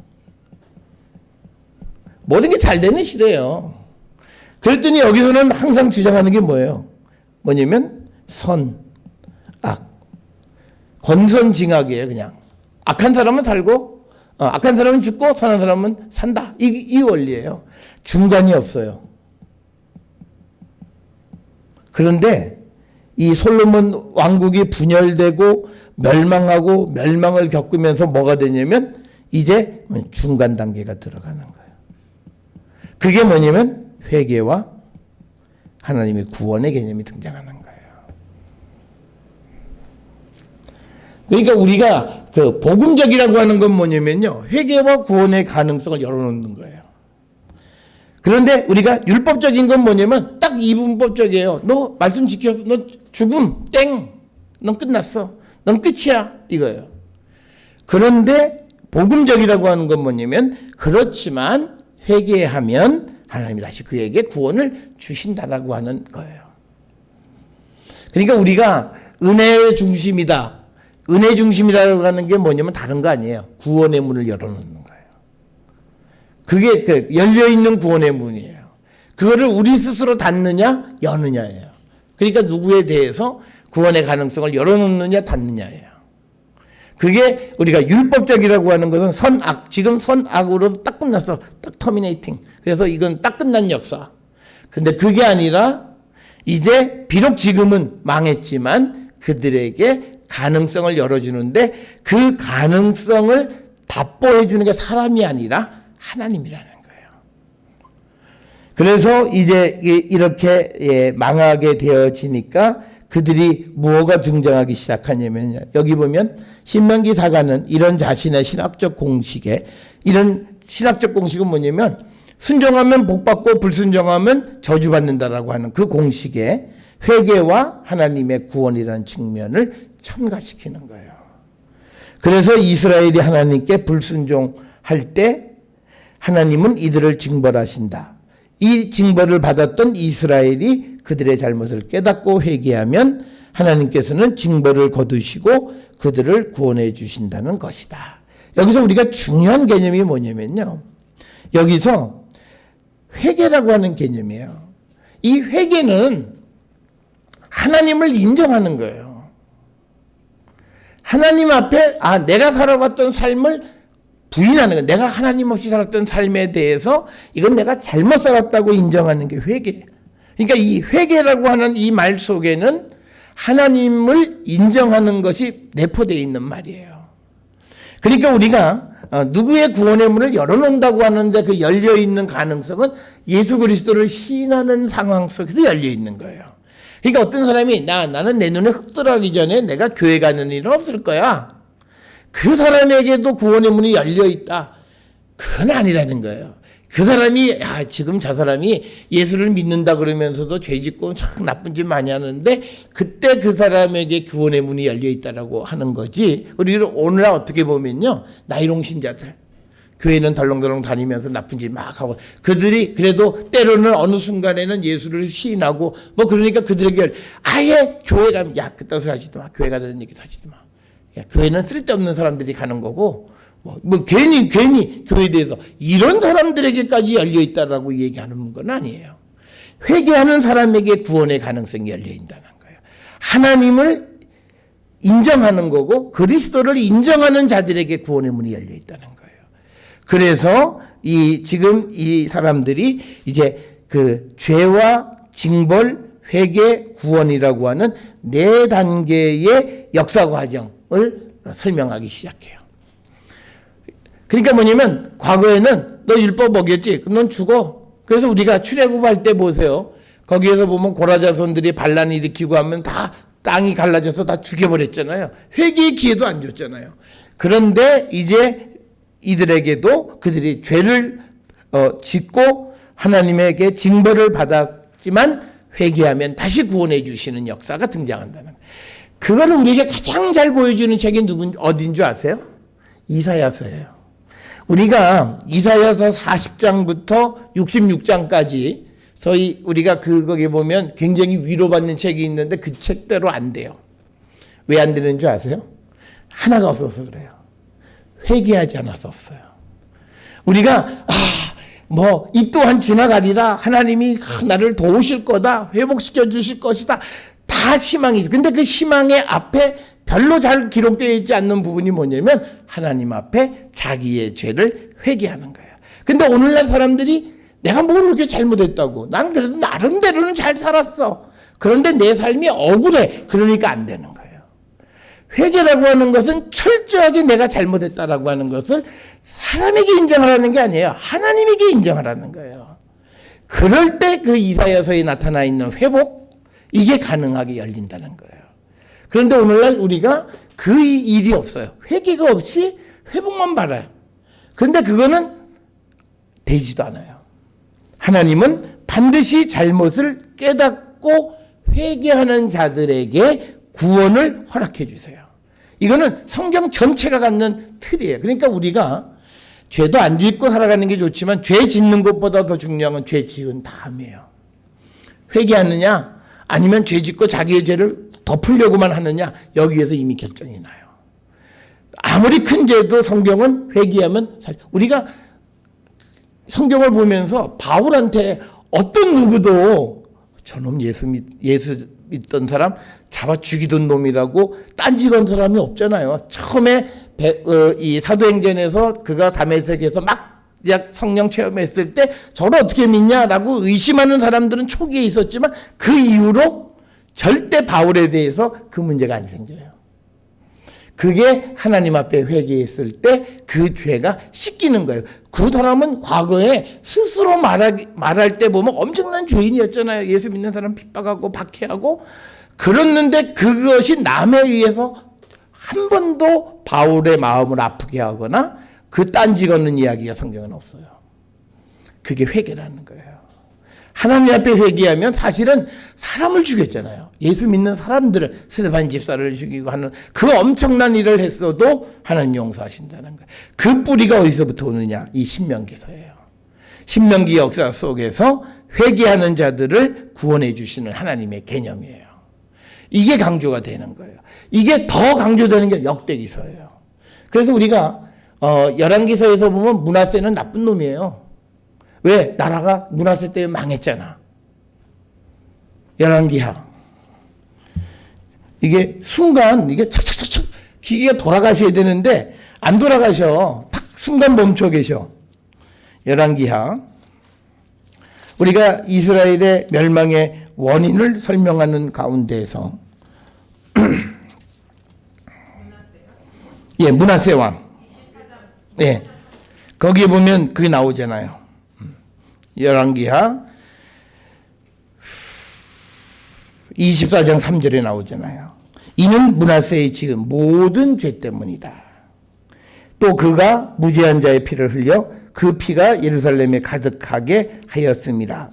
모든 게 잘 되는 시대예요. 그랬더니 여기서는 항상 주장하는 게 뭐예요? 뭐냐면 선, 악, 권선징악이에요. 그냥 악한 사람은 살고 악한 사람은 죽고 선한 사람은 산다. 이 원리예요. 중간이 없어요. 그런데 이 솔로몬 왕국이 분열되고 멸망하고 멸망을 겪으면서 뭐가 되냐면 이제 중간 단계가 들어가는 거예요. 그게 뭐냐면 회개와 하나님의 구원의 개념이 등장하는 거예요. 그러니까 우리가 그 복음적이라고 하는 건 뭐냐면요, 회개와 구원의 가능성을 열어놓는 거예요. 그런데 우리가 율법적인 건 뭐냐면 딱 이분법적이에요. 너 말씀 지켰어, 너 죽음 땡, 넌 끝났어, 넌 끝이야, 이거예요. 그런데 복음적이라고 하는 건 뭐냐면, 그렇지만 회개하면 하나님이 다시 그에게 구원을 주신다라고 하는 거예요. 그러니까 우리가 은혜의 중심이다, 은혜 중심이라고 하는 게 뭐냐면 다른 거 아니에요. 구원의 문을 열어놓는 거예요. 그게 그 열려있는 구원의 문이에요. 그거를 우리 스스로 닫느냐 여느냐예요. 그러니까 누구에 대해서 구원의 가능성을 열어놓느냐 닫느냐예요. 그게 우리가 율법적이라고 하는 것은 선악, 지금 선악으로 딱 끝났어, 딱 터미네이팅. 그래서 이건 딱 끝난 역사. 그런데 그게 아니라 이제 비록 지금은 망했지만 그들에게 가능성을 열어주는데, 그 가능성을 답보해 주는 게 사람이 아니라 하나님이라는 거예요. 그래서 이제 이렇게 망하게 되어지니까 그들이 무엇가 등장하기 시작하냐면요, 여기 보면 신명기 사가는 이런 자신의 신학적 공식에, 이런 신학적 공식은 뭐냐면 순종하면 복받고 불순종하면 저주받는다라고 하는 그 공식에 회개와 하나님의 구원이라는 측면을 첨가시키는 거예요. 그래서 이스라엘이 하나님께 불순종할 때 하나님은 이들을 징벌하신다. 이 징벌을 받았던 이스라엘이 그들의 잘못을 깨닫고 회개하면 하나님께서는 징벌을 거두시고 그들을 구원해 주신다는 것이다. 여기서 우리가 중요한 개념이 뭐냐면요, 여기서 회개라고 하는 개념이에요. 이 회개는 하나님을 인정하는 거예요. 하나님 앞에 내가 살아왔던 삶을 부인하는 거예요. 내가 하나님 없이 살았던 삶에 대해서 이건 내가 잘못 살았다고 인정하는 게 회개예요. 그러니까 이 회개라고 하는 이 말 속에는 하나님을 인정하는 것이 내포되어 있는 말이에요. 그러니까 우리가 누구의 구원의 문을 열어놓는다고 하는데 그 열려있는 가능성은 예수 그리스도를 시인하는 상황 속에서 열려있는 거예요. 그러니까 어떤 사람이 나는 내 눈에 흙 들어가기 전에 내가 교회 가는 일은 없을 거야, 그 사람에게도 구원의 문이 열려있다, 그건 아니라는 거예요. 그 사람이 지금 저 사람이 예수를 믿는다 그러면서도 죄 짓고 참 나쁜 짓 많이 하는데 그때 그 사람에게 구원의 문이 열려있다라고 하는 거지, 우리는 오늘날 어떻게 보면요, 나이롱 신자들, 교회는 덜렁덜렁 다니면서 나쁜 짓 막 하고, 그들이 그래도 때로는 어느 순간에는 예수를 시인하고 뭐 그러니까 그들에게 아예 교회 가면 그딴 소리 하지도 마, 교회 가자는 얘기 하지도 마, 교회는 쓸데없는 사람들이 가는 거고 뭐 괜히 교회에 대해서 이런 사람들에게까지 열려있다라고 얘기하는 건 아니에요. 회개하는 사람에게 구원의 가능성이 열려있다는 거예요. 하나님을 인정하는 거고 그리스도를 인정하는 자들에게 구원의 문이 열려있다는 거예요. 그래서 지금 이 사람들이 이제 그 죄와 징벌, 회개, 구원이라고 하는 네 단계의 역사 과정을 설명하기 시작해요. 그러니까 뭐냐면 과거에는 너 율법 어겼지? 그럼 넌 죽어. 그래서 우리가 출애굽할 때 보세요. 거기에서 보면 고라자손들이 반란 일으키고 하면 다 땅이 갈라져서 다 죽여버렸잖아요. 회개의 기회도 안 줬잖아요. 그런데 이제 이들에게도 그들이 죄를 짓고 하나님에게 징벌을 받았지만 회개하면 다시 구원해 주시는 역사가 등장한다는 거예요. 그거를 우리에게 가장 잘 보여주는 책이 어딘 줄 아세요? 이사야서예요. 우리가 이사야서 40장부터 66장까지 저희 우리가 거기 보면 굉장히 위로받는 책이 있는데 그 책대로 안 돼요. 왜 안 되는 줄 아세요? 하나가 없어서 그래요. 회개하지 않아서 없어요. 우리가 이 또한 지나가리라, 하나님이 나를 도우실 거다, 회복시켜 주실 것이다, 다 희망이죠. 근데 그 희망의 앞에 별로 잘 기록되어 있지 않는 부분이 뭐냐면 하나님 앞에 자기의 죄를 회개하는 거예요. 근데 오늘날 사람들이 내가 뭘 그렇게 잘못했다고, 나는 그래도 나름대로는 잘 살았어, 그런데 내 삶이 억울해, 그러니까 안 되는 거예요. 회개라고 하는 것은 철저하게 내가 잘못했다라고 하는 것을 사람에게 인정하라는 게 아니에요. 하나님에게 인정하라는 거예요. 그럴 때 그 이사야서에 나타나 있는 회복, 이게 가능하게 열린다는 거예요. 그런데 오늘날 우리가 그 일이 없어요. 회개가 없이 회복만 바라요. 그런데 그거는 되지도 않아요. 하나님은 반드시 잘못을 깨닫고 회개하는 자들에게 구원을 허락해 주세요. 이거는 성경 전체가 갖는 틀이에요. 그러니까 우리가 죄도 안 짓고 살아가는 게 좋지만 죄 짓는 것보다 더 중요한 건 죄 지은 다음이에요. 회개하느냐 아니면 죄 짓고 자기의 죄를 덮으려고만 하느냐, 여기에서 이미 결정이 나요. 아무리 큰 죄도 성경은 회개하면, 우리가 성경을 보면서 바울한테 어떤 누구도 저놈 예수 믿던 사람 잡아 죽이던 놈이라고 딴지건 사람이 없잖아요. 처음에 이 사도행전에서 그가 다메섹에서 막 성령 체험했을 때 저를 어떻게 믿냐라고 의심하는 사람들은 초기에 있었지만 그 이후로 절대 바울에 대해서 그 문제가 안 생겨요. 그게 하나님 앞에 회개했을 때 그 죄가 씻기는 거예요. 그 사람은 과거에 스스로 말할 때 보면 엄청난 죄인이었잖아요. 예수 믿는 사람 핍박하고 박해하고 그랬는데 그것이 남에 의해서 한 번도 바울의 마음을 아프게 하거나 그 딴지 걷는 이야기가 성경은 없어요. 그게 회개라는 거예요. 하나님 앞에 회개하면 사실은 사람을 죽였잖아요. 예수 믿는 사람들을, 스데반 집사를 죽이고 하는 그 엄청난 일을 했어도 하나님 용서하신다는 거예요. 그 뿌리가 어디서부터 오느냐? 이 신명기서예요. 신명기 역사 속에서 회개하는 자들을 구원해 주시는 하나님의 개념이에요. 이게 강조가 되는 거예요. 이게 더 강조되는 게 역대기서예요. 그래서 우리가 열왕기서에서 보면 므낫세는 나쁜 놈이에요. 왜? 나라가 므낫세 때문에 망했잖아. 열왕기하. 이게 순간 이게 착착착착 기계가 돌아가셔야 되는데 안 돌아가셔. 탁 순간 멈춰 계셔. 열왕기하. 우리가 이스라엘의 멸망의 원인을 설명하는 가운데에서 예, 므낫세 왕. 예. 거기에 보면 그게 나오잖아요. 열왕기하 24장 3절에 나오잖아요. 이는 므낫세의 지은 모든 죄 때문이다. 또 그가 무죄한 자의 피를 흘려 그 피가 예루살렘에 가득하게 하였습니다.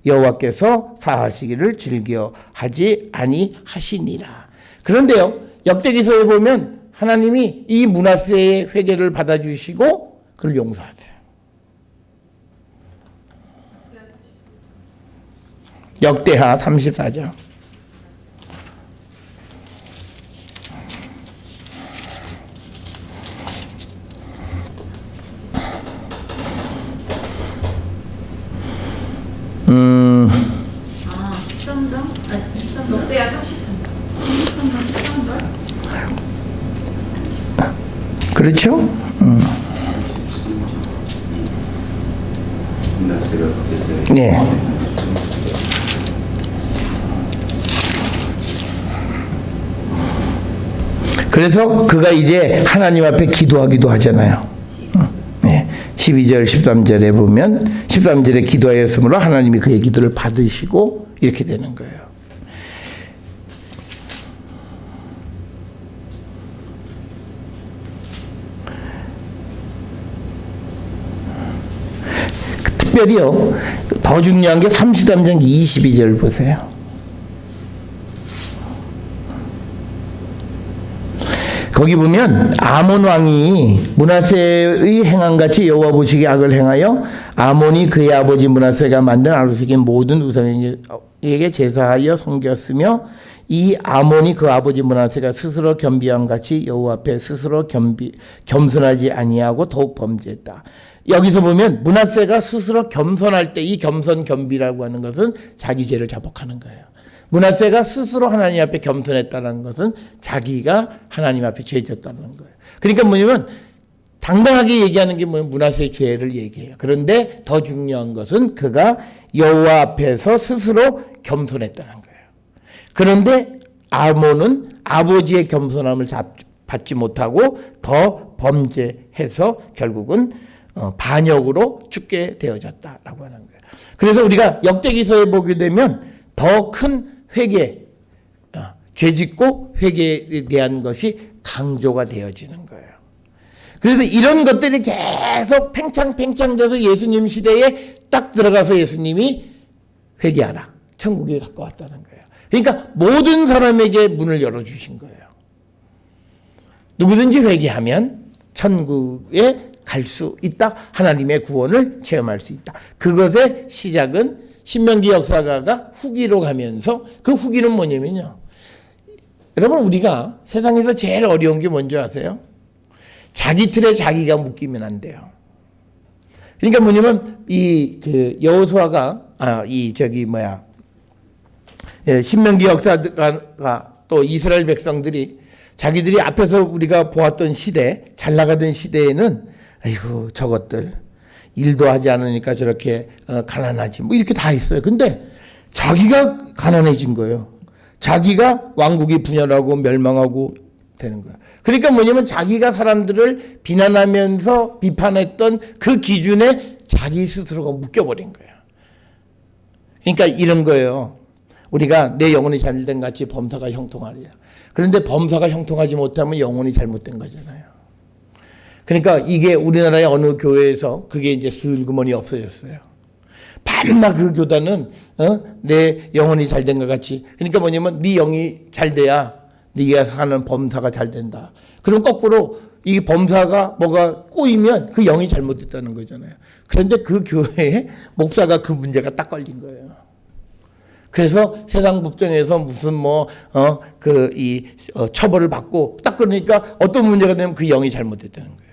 여호와께서 사하시기를 즐겨하지 아니하시니라. 그런데요, 역대기서에 보면 하나님이 이 므낫세의 회개를 받아주시고 그를 용서하세요. 역대하 34장. 아, 13장? 아니, 13장. 역대하 33장. 13장. 그렇죠? 네. 그래서 그가 이제 하나님 앞에 기도하기도 하잖아요. 네. 12절 13절에 보면 13절에 기도하였으므로 하나님이 그의 기도를 받으시고 이렇게 되는 거예요. 특별히요, 더 중요한 게 33장 22절 보세요. 거기 보면 아몬 왕이 므낫세의 행함같이 여호와 보시기에 악을 행하여 아몬이 그의 아버지 므낫세가 만든 아루색인 모든 우상에게 제사하여 섬겼으며 이 아몬이 그 아버지 므낫세가 스스로 겸비함 같이 여호와 앞에 스스로 겸손하지 아니하고 더욱 범죄했다. 여기서 보면 므낫세가 스스로 겸손할 때 이 겸손 겸비라고 하는 것은 자기 죄를 자복하는 거예요. 므낫세가 스스로 하나님 앞에 겸손했다는 것은 자기가 하나님 앞에 죄졌다는 거예요. 그러니까 뭐냐면 당당하게 얘기하는 게 뭐냐면 므낫세의 죄를 얘기해요. 그런데 더 중요한 것은 그가 여호와 앞에서 스스로 겸손했다는 거예요. 그런데 아몬은 아버지의 겸손함을 받지 못하고 더 범죄해서 결국은 반역으로 죽게 되어졌다라고 하는 거예요. 그래서 우리가 역대기서에 보게 되면 더 큰 회개, 죄짓고 회개에 대한 것이 강조가 되어지는 거예요. 그래서 이런 것들이 계속 팽창돼서 예수님 시대에 딱 들어가서 예수님이 회개하라, 천국에 갖고 왔다는 거예요. 그러니까 모든 사람에게 문을 열어주신 거예요. 누구든지 회개하면 천국에 갈 수 있다. 하나님의 구원을 체험할 수 있다. 그것의 시작은 신명기 역사가가 후기로 가면서, 그 후기는 뭐냐면요, 여러분, 우리가 세상에서 제일 어려운 게 뭔지 아세요? 자기 틀에 자기가 묶이면 안 돼요. 그러니까 뭐냐면 여호수아가 신명기 역사가 또 이스라엘 백성들이 자기들이 앞에서 우리가 보았던 시대, 잘 나가던 시대에는 아이고 저것들 일도 하지 않으니까 저렇게 가난하지 뭐 이렇게 다 있어요. 근데 자기가 가난해진 거예요. 자기가 왕국이 분열하고 멸망하고 되는 거예요. 그러니까 뭐냐면 자기가 사람들을 비난하면서 비판했던 그 기준에 자기 스스로가 묶여버린 거예요. 그러니까 이런 거예요. 우리가 내 영혼이 잘못된 같이 범사가 형통하리라. 그런데 범사가 형통하지 못하면 영혼이 잘못된 거잖아요. 그러니까 이게 우리나라의 어느 교회에서 그게 이제 슬그머니 없어졌어요. 밤낮 그 교단은 내 영혼이 잘된 것 같이. 그러니까 뭐냐면 네 영이 잘 돼야 네가 사는 범사가 잘 된다. 그럼 거꾸로 이 범사가 뭐가 꼬이면 그 영이 잘못됐다는 거잖아요. 그런데 그 교회에 목사가 그 문제가 딱 걸린 거예요. 그래서 세상 법정에서 무슨 처벌을 받고 딱 그러니까 어떤 문제가 되면 그 영이 잘못됐다는 거예요.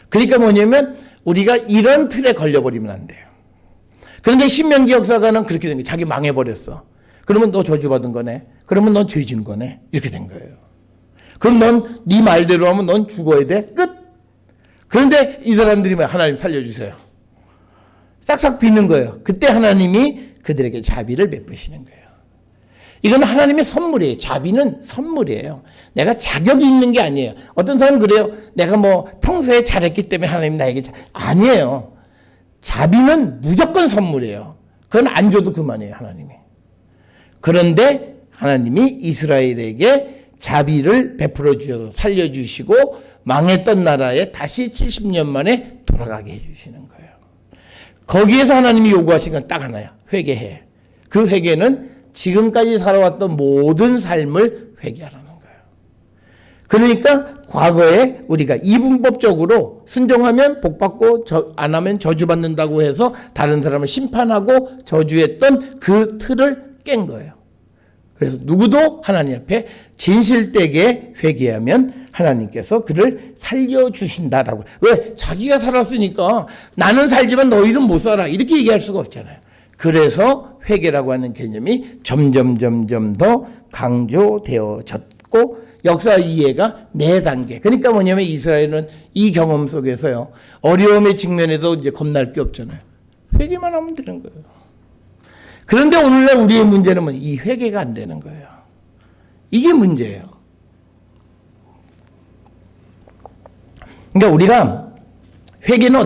그러니까 뭐냐면 우리가 이런 틀에 걸려버리면 안 돼요. 그런데 신명기 역사가는 그렇게 된 거예요. 자기 망해버렸어. 그러면 너 저주받은 거네. 그러면 넌 죄진 거네. 이렇게 된 거예요. 그럼 넌 네 말대로 하면 넌 죽어야 돼. 끝. 그런데 이 사람들이 하나님 살려주세요. 싹싹 비는 거예요. 그때 하나님이 그들에게 자비를 베푸시는 거예요. 이건 하나님의 선물이에요. 자비는 선물이에요. 내가 자격이 있는 게 아니에요. 어떤 사람은 그래요. 내가 평소에 잘했기 때문에 하나님 나에게 아니에요. 자비는 무조건 선물이에요. 그건 안 줘도 그만이에요. 하나님이. 그런데 하나님이 이스라엘에게 자비를 베풀어 주셔서 살려주시고 망했던 나라에 다시 70년 만에 돌아가게 해주시는 거예요. 거기에서 하나님이 요구하신 건 딱 하나야. 회개해. 그 회개는 지금까지 살아왔던 모든 삶을 회개하라는 거예요. 그러니까 과거에 우리가 이분법적으로 순종하면 복받고 안 하면 저주받는다고 해서 다른 사람을 심판하고 저주했던 그 틀을 깬 거예요. 그래서 누구도 하나님 앞에 진실되게 회개하면 하나님께서 그를 살려주신다라고. 왜? 자기가 살았으니까 나는 살지만 너희는 못 살아. 이렇게 얘기할 수가 없잖아요. 그래서 회개라고 하는 개념이 점점 더 강조되어졌고 역사 이해가 4단계. 그러니까 뭐냐면 이스라엘은 이 경험 속에서요. 어려움의 직면에도 이제 겁날 게 없잖아요. 회개만 하면 되는 거예요. 그런데 오늘날 우리의 문제는 이 회개가 안 되는 거예요. 이게 문제예요. 그러니까 우리가 회개는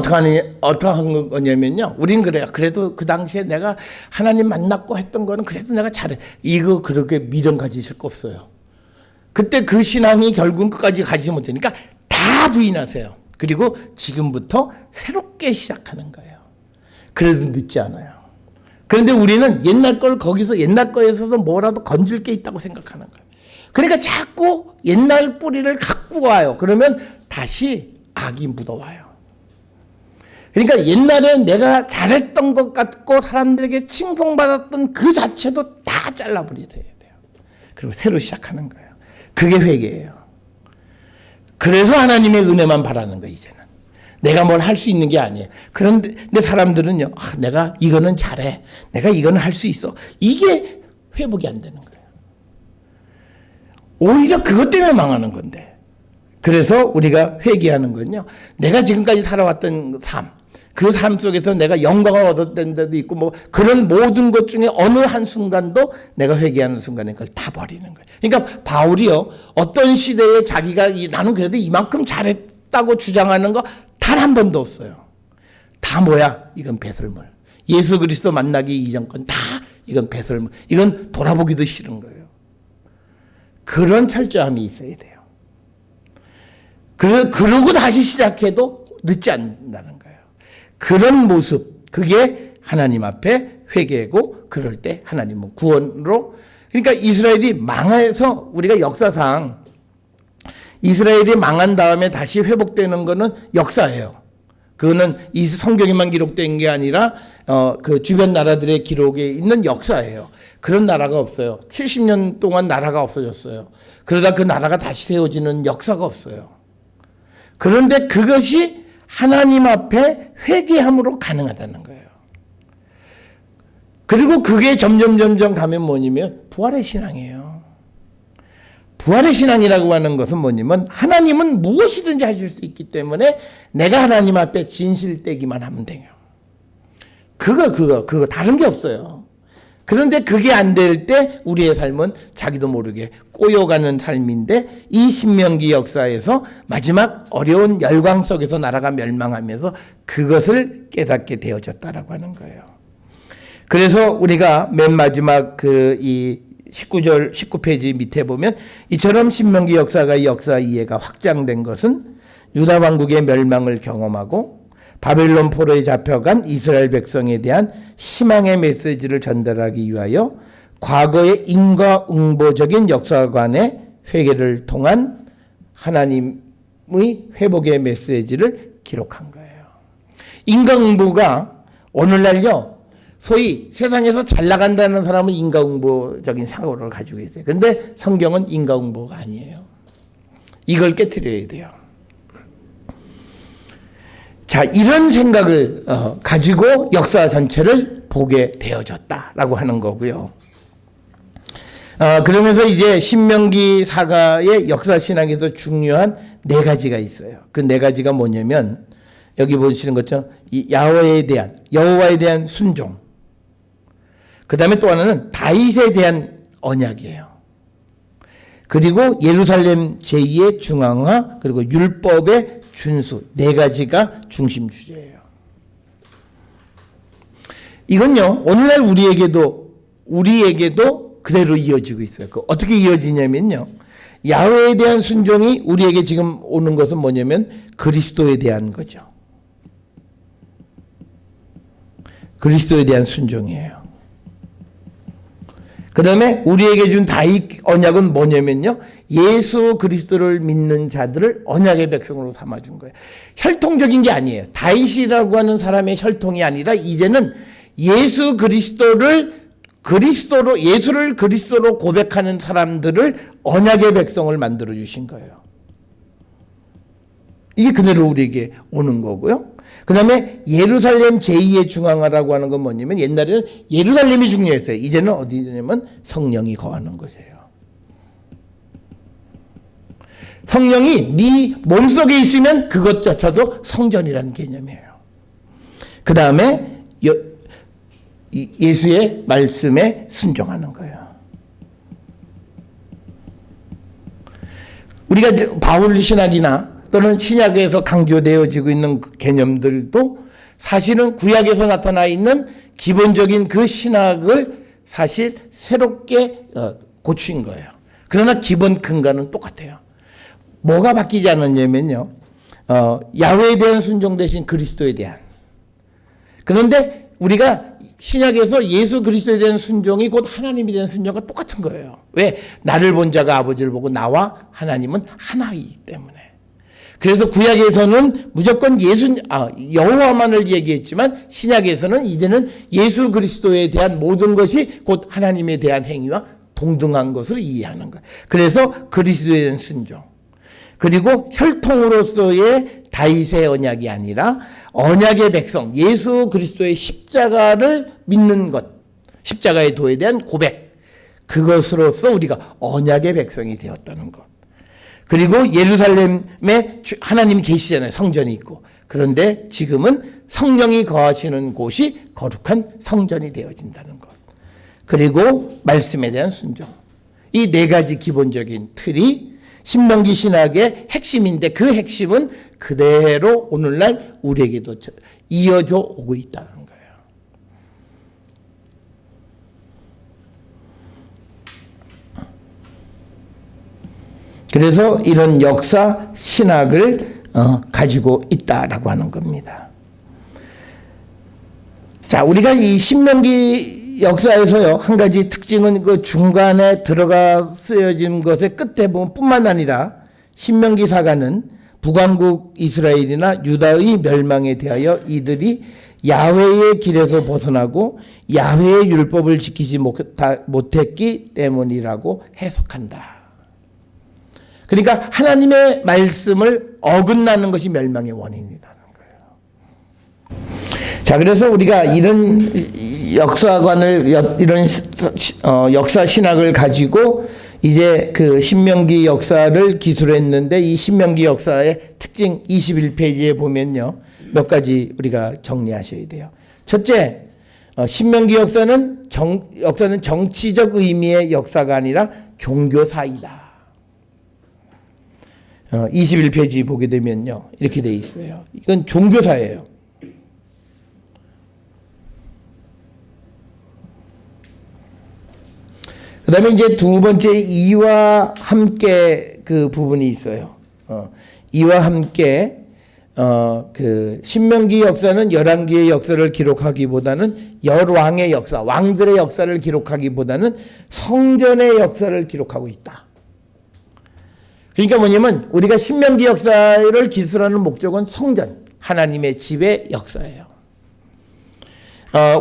어떻게 한 거냐면요. 우린 그래요. 그래도 그 당시에 내가 하나님 만났고 했던 거는 그래도 내가 잘해. 이거 그렇게 미련 가지실 거 없어요. 그때 그 신앙이 결국은 끝까지 가지 못하니까 다 부인하세요. 그리고 지금부터 새롭게 시작하는 거예요. 그래도 늦지 않아요. 그런데 우리는 옛날 걸 거기서 옛날 거에 있어서 뭐라도 건질 게 있다고 생각하는 거예요. 그러니까 자꾸 옛날 뿌리를 갖고 와요. 그러면 다시 악이 묻어와요. 그러니까 옛날에 내가 잘했던 것 같고 사람들에게 칭송받았던 그 자체도 다 잘라버려야 돼요. 그리고 새로 시작하는 거예요. 그게 회개예요. 그래서 하나님의 은혜만 바라는 거예요. 이제는. 내가 뭘 할 수 있는 게 아니에요. 그런데 사람들은요. 내가 이거는 잘해. 내가 이거는 할 수 있어. 이게 회복이 안 되는 거예요. 오히려 그것 때문에 망하는 건데. 그래서 우리가 회개하는 건요. 내가 지금까지 살아왔던 삶. 그 삶 속에서 내가 영광을 얻었던 데도 있고 그런 모든 것 중에 어느 한 순간도 내가 회개하는 순간에 그걸 다 버리는 거예요. 그러니까 바울이요. 어떤 시대에 자기가 나는 그래도 이만큼 잘했다고 주장하는 거 단 한 번도 없어요. 다 뭐야? 이건 배설물. 예수 그리스도 만나기 이전 건 다 이건 배설물. 이건 돌아보기도 싫은 거예요. 그런 철저함이 있어야 돼요. 그러고 다시 시작해도 늦지 않는다는 거예요. 그런 모습, 그게 하나님 앞에 회개고, 그럴 때 하나님은 구원으로. 그러니까 이스라엘이 망해서, 우리가 역사상 이스라엘이 망한 다음에 다시 회복되는 거는 역사예요. 그거는 이 성경에만 기록된 게 아니라 그 주변 나라들의 기록에 있는 역사예요. 그런 나라가 없어요. 70년 동안 나라가 없어졌어요. 그러다 그 나라가 다시 세워지는 역사가 없어요. 그런데 그것이 하나님 앞에 회개함으로 가능하다는 거예요. 그리고 그게 점점 가면 뭐냐면 부활의 신앙이에요. 부활의 신앙이라고 하는 것은 뭐냐면 하나님은 무엇이든지 하실 수 있기 때문에 내가 하나님 앞에 진실되기만 하면 돼요. 그거 다른 게 없어요. 그런데 그게 안 될 때 우리의 삶은 자기도 모르게 꼬여가는 삶인데, 이 신명기 역사에서 마지막 어려운 열광 속에서 나라가 멸망하면서 그것을 깨닫게 되어졌다라고 하는 거예요. 그래서 우리가 맨 마지막 이 19페이지 밑에 보면, 이처럼 신명기 역사가 역사 이해가 확장된 것은 유다 왕국의 멸망을 경험하고 바벨론 포로에 잡혀간 이스라엘 백성에 대한 희망의 메시지를 전달하기 위하여 과거의 인과응보적인 역사관의 회개를 통한 하나님의 회복의 메시지를 기록한 거예요. 인과응보가 오늘날요, 소위 세상에서 잘 나간다는 사람은 인과응보적인 사고를 가지고 있어요. 그런데 성경은 인과응보가 아니에요. 이걸 깨트려야 돼요. 자, 이런 생각을 가지고 역사 전체를 보게 되어졌다라고 하는 거고요. 그러면서 이제 신명기 사가의 역사 신학에서 중요한 4가지가 있어요. 그 4가지가 뭐냐면, 여기 보시는 것처럼 여호와에 대한 순종, 그 다음에 또 하나는 다윗에 대한 언약이에요. 그리고 예루살렘 제2의 중앙화, 그리고 율법의 준수, 4가지가 중심 주제예요. 이건요, 오늘날 우리에게도 그대로 이어지고 있어요. 어떻게 이어지냐면요, 야훼에 대한 순종이 우리에게 지금 오는 것은 뭐냐면 그리스도에 대한 거죠. 그리스도에 대한 순종이에요. 그 다음에 우리에게 준 다윗 언약은 뭐냐면요, 예수 그리스도를 믿는 자들을 언약의 백성으로 삼아준 거예요. 혈통적인 게 아니에요. 다윗이라고 하는 사람의 혈통이 아니라 이제는 예수를 그리스도로 고백하는 사람들을 언약의 백성을 만들어 주신 거예요. 이게 그대로 우리에게 오는 거고요. 그 다음에 예루살렘 제2의 중앙화라고 하는 건 뭐냐면, 옛날에는 예루살렘이 중요했어요. 이제는 어디냐면 성령이 거하는 것이에요. 성령이 네 몸속에 있으면 그것조차도 성전이라는 개념이에요. 그 다음에 예수의 말씀에 순종하는 거예요. 우리가 바울 신학이나 또는 신약에서 강조되어지고 있는 개념들도 사실은 구약에서 나타나 있는 기본적인 그 신학을 사실 새롭게 고친 거예요. 그러나 기본 근간은 똑같아요. 뭐가 바뀌지 않았냐면요, 야훼에 대한 순종 대신 그리스도에 대한. 그런데 우리가 신약에서 예수 그리스도에 대한 순종이 곧 하나님에 대한 순종과 똑같은 거예요. 왜? 나를 본 자가 아버지를 보고 나와 하나님은 하나이기 때문에. 그래서 구약에서는 무조건 여호와만을 얘기했지만, 신약에서는 이제는 예수 그리스도에 대한 모든 것이 곧 하나님에 대한 행위와 동등한 것을 이해하는 거예요. 그래서 그리스도에 대한 순종. 그리고 혈통으로서의 다윗의 언약이 아니라 언약의 백성, 예수 그리스도의 십자가를 믿는 것, 십자가의 도에 대한 고백, 그것으로서 우리가 언약의 백성이 되었다는 것. 그리고 예루살렘에 하나님이 계시잖아요. 성전이 있고. 그런데 지금은 성령이 거하시는 곳이 거룩한 성전이 되어진다는 것. 그리고 말씀에 대한 순종. 이 4가지 기본적인 틀이 신명기 신학의 핵심인데 그 핵심은 그대로 오늘날 우리에게도 이어져 오고 있다는 거예요. 그래서 이런 역사 신학을 가지고 있다라고 하는 겁니다. 자, 우리가 이 신명기 역사에서요, 한 가지 특징은 그 중간에 들어가 쓰여진 것의 끝에 보면 뿐만 아니라 신명기 사가는 북왕국 이스라엘이나 유다의 멸망에 대하여 이들이 야훼의 길에서 벗어나고 야훼의 율법을 지키지 못했기 때문이라고 해석한다. 그러니까 하나님의 말씀을 어긋나는 것이 멸망의 원인이라는 거예요. 자, 그래서 우리가 이런 역사관을, 이런 역사 신학을 가지고 이제 그 신명기 역사를 기술했는데, 이 신명기 역사의 특징 21페이지에 보면요, 몇 가지 우리가 정리하셔야 돼요. 첫째, 신명기 역사는 정치적 의미의 역사가 아니라 종교사이다. 21페이지 보게 되면요, 이렇게 돼 있어요. 이건 종교사예요. 그 다음에 이제 두 번째, 이와 함께 그 부분이 있어요. 이와 함께, 그 신명기 역사는 열왕기의 역사를 기록하기보다는 열왕의 역사, 왕들의 역사를 기록하기보다는 성전의 역사를 기록하고 있다. 그러니까 뭐냐면 우리가 신명기 역사를 기술하는 목적은 성전, 하나님의 집의 역사예요.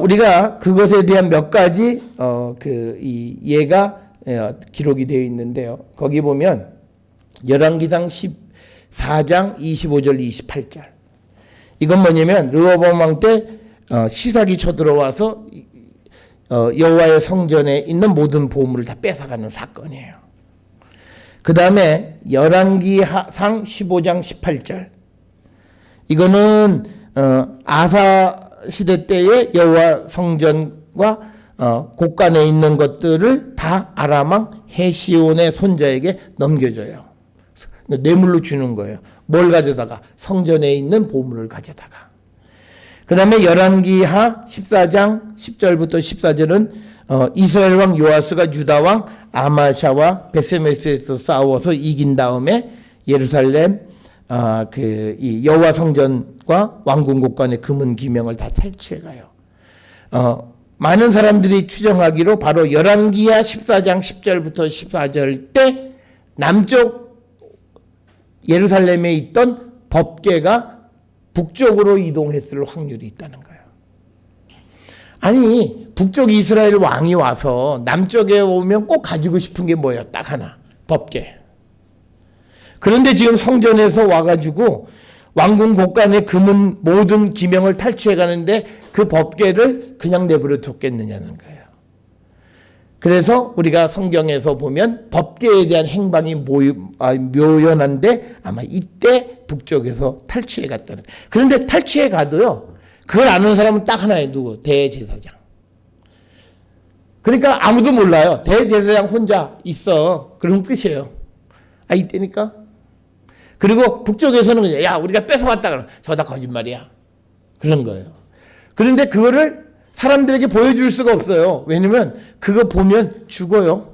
우리가 그것에 대한 몇 가지 이 예가 기록이 되어 있는데요. 거기 보면 열왕기상 14장 25절 28절. 이건 뭐냐면 르호보암 왕 때 시삭이 쳐들어와서 여호와의 성전에 있는 모든 보물을 다 뺏어가는 사건이에요. 그 다음에 열왕기상 15장 18절. 이거는 아사 시대 때의 여호와 성전과 곳간에 있는 것들을 다 아람 왕 헤시온의 손자에게 넘겨줘요. 뇌물로 주는 거예요. 뭘 가져다가? 성전에 있는 보물을 가져다가. 그 다음에 열왕기하 14장 10절부터 14절은 이스라엘 왕 요아스가 유다 왕 아마샤와 베세메스에서 싸워서 이긴 다음에 예루살렘 이 여호와 성전과 왕궁 곳간의 금은 기명을 다 탈취해가요. 많은 사람들이 추정하기로 바로 열왕기하 14장 10절부터 14절 때 남쪽 예루살렘에 있던 법궤가 북쪽으로 이동했을 확률이 있다는 거예요. 아니, 북쪽 이스라엘 왕이 와서 남쪽에 오면 꼭 가지고 싶은 게 뭐예요? 딱 하나, 법궤. 그런데 지금 성전에서 와가지고 왕궁 곳간의 금은 모든 기명을 탈취해 가는데 그 법궤를 그냥 내버려 뒀겠느냐는 거예요. 그래서 우리가 성경에서 보면 법궤에 대한 행방이 묘연한데 아마 이때 북쪽에서 탈취해 갔다는 거예요. 그런데 탈취해 가도요, 그걸 아는 사람은 딱 하나예요. 누구? 대제사장. 그러니까 아무도 몰라요. 대제사장 혼자 있어. 그럼 끝이에요. 이때니까. 그리고 북쪽에서는 그냥, 야, 우리가 뺏어왔다 그러면 저다 거짓말이야. 그런 거예요. 그런데 그거를 사람들에게 보여줄 수가 없어요. 왜냐면 그거 보면 죽어요.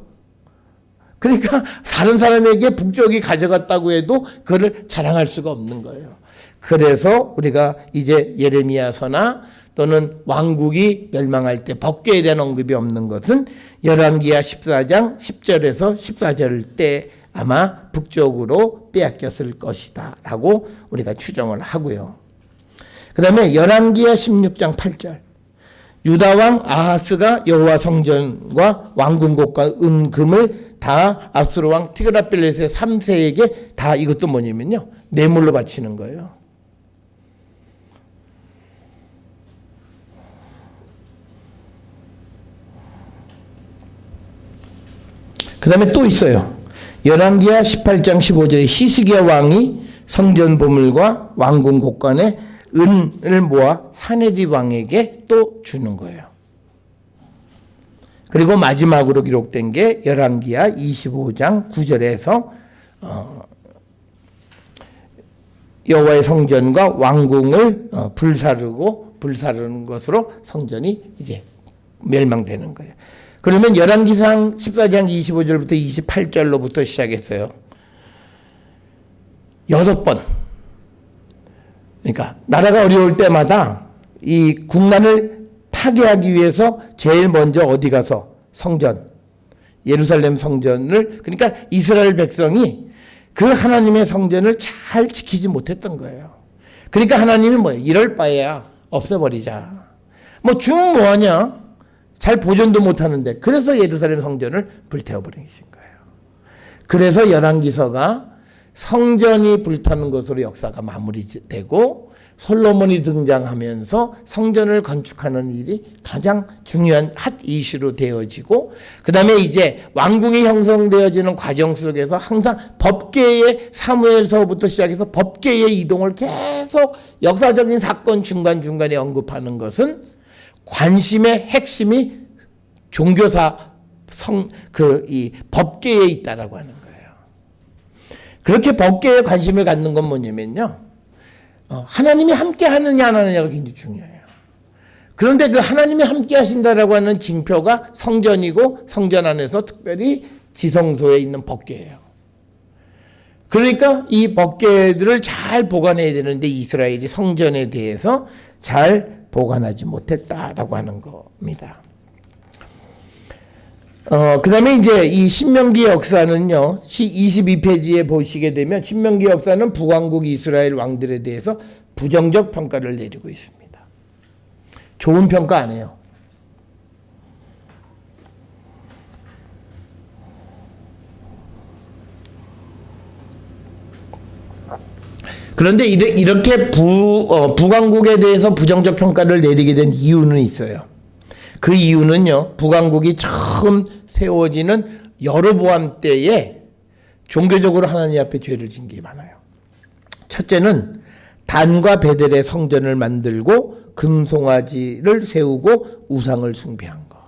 그러니까 다른 사람에게 북쪽이 가져갔다고 해도 그거를 자랑할 수가 없는 거예요. 그래서 우리가 이제 예레미야서나 또는 왕국이 멸망할 때 법궤에 대한 언급이 없는 것은 열왕기하 14장 10절에서 14절 때 아마 북쪽으로 빼앗겼을 것이다 라고 우리가 추정을 하고요. 그 다음에 열왕기하 16장 8절. 유다왕 아하스가 여호와 성전과 왕궁 곳과 은금을 다 아수르 왕 티그라필레세 3세에게 다, 이것도 뭐냐면요, 뇌물로 바치는 거예요. 그 다음에 또 있어요. 열왕기하 18장 15절에 히스기야 왕이 성전 보물과 왕궁 곳간에 은을 모아 사네립 왕에게 또 주는 거예요. 그리고 마지막으로 기록된 게 열왕기하 25장 9절에서 여호와의 성전과 왕궁을 불사르는 것으로 성전이 이제 멸망되는 거예요. 그러면 열왕기상 14장 25절부터 28절로부터 시작했어요. 6번. 그러니까 나라가 어려울 때마다 이 국난을 타개하기 위해서 제일 먼저 어디 가서 성전, 예루살렘 성전을, 그러니까 이스라엘 백성이 그 하나님의 성전을 잘 지키지 못했던 거예요. 그러니까 하나님이 뭐예요? 이럴 바에야 없애버리자. 뭐 주면 뭐하냐? 잘 보존도 못하는데. 그래서 예루살렘 성전을 불태워버리신 거예요. 그래서 열왕기서가 성전이 불타는 것으로 역사가 마무리되고 솔로몬이 등장하면서 성전을 건축하는 일이 가장 중요한 핫 이슈로 되어지고, 그 다음에 이제 왕궁이 형성되어지는 과정 속에서 항상 법계의 사무엘서부터 시작해서 법계의 이동을 계속 역사적인 사건 중간중간에 언급하는 것은 관심의 핵심이 종교사 이 법계에 있다라고 하는 거예요. 그렇게 법계에 관심을 갖는 건 뭐냐면요, 하나님이 함께 하느냐 안 하느냐가 굉장히 중요해요. 그런데 그 하나님이 함께 하신다라고 하는 징표가 성전이고, 성전 안에서 특별히 지성소에 있는 법궤예요. 그러니까 이 법궤들을 잘 보관해야 되는데 이스라엘이 성전에 대해서 잘 보관하지 못했다라고 하는 겁니다. 그 다음에 이제 이 신명기 역사는요, 22페이지에 보시게 되면 신명기 역사는 북왕국 이스라엘 왕들에 대해서 부정적 평가를 내리고 있습니다. 좋은 평가 안 해요. 그런데 이렇게 북왕국에 대해서 부정적 평가를 내리게 된 이유는 있어요. 그 이유는요, 북왕국이 처음 세워지는 여로보암 때에 종교적으로 하나님 앞에 죄를 진 게 많아요. 첫째는 단과 베델의 성전을 만들고 금송아지를 세우고 우상을 숭배한 거.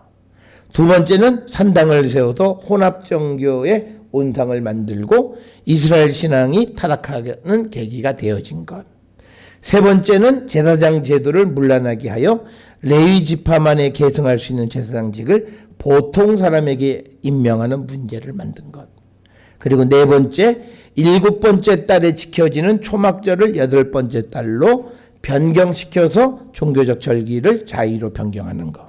두 번째는 산당을 세워서 혼합정교의 온상을 만들고 이스라엘 신앙이 타락하는 계기가 되어진 것. 세 번째는 제사장 제도를 문란하게 하여 레위 지파만에 계승할 수 있는 제사장직을 보통 사람에게 임명하는 문제를 만든 것. 그리고 네 번째, 7번째 달에 지켜지는 초막절을 8번째 달로 변경시켜서 종교적 절기를 자의로 변경하는 것.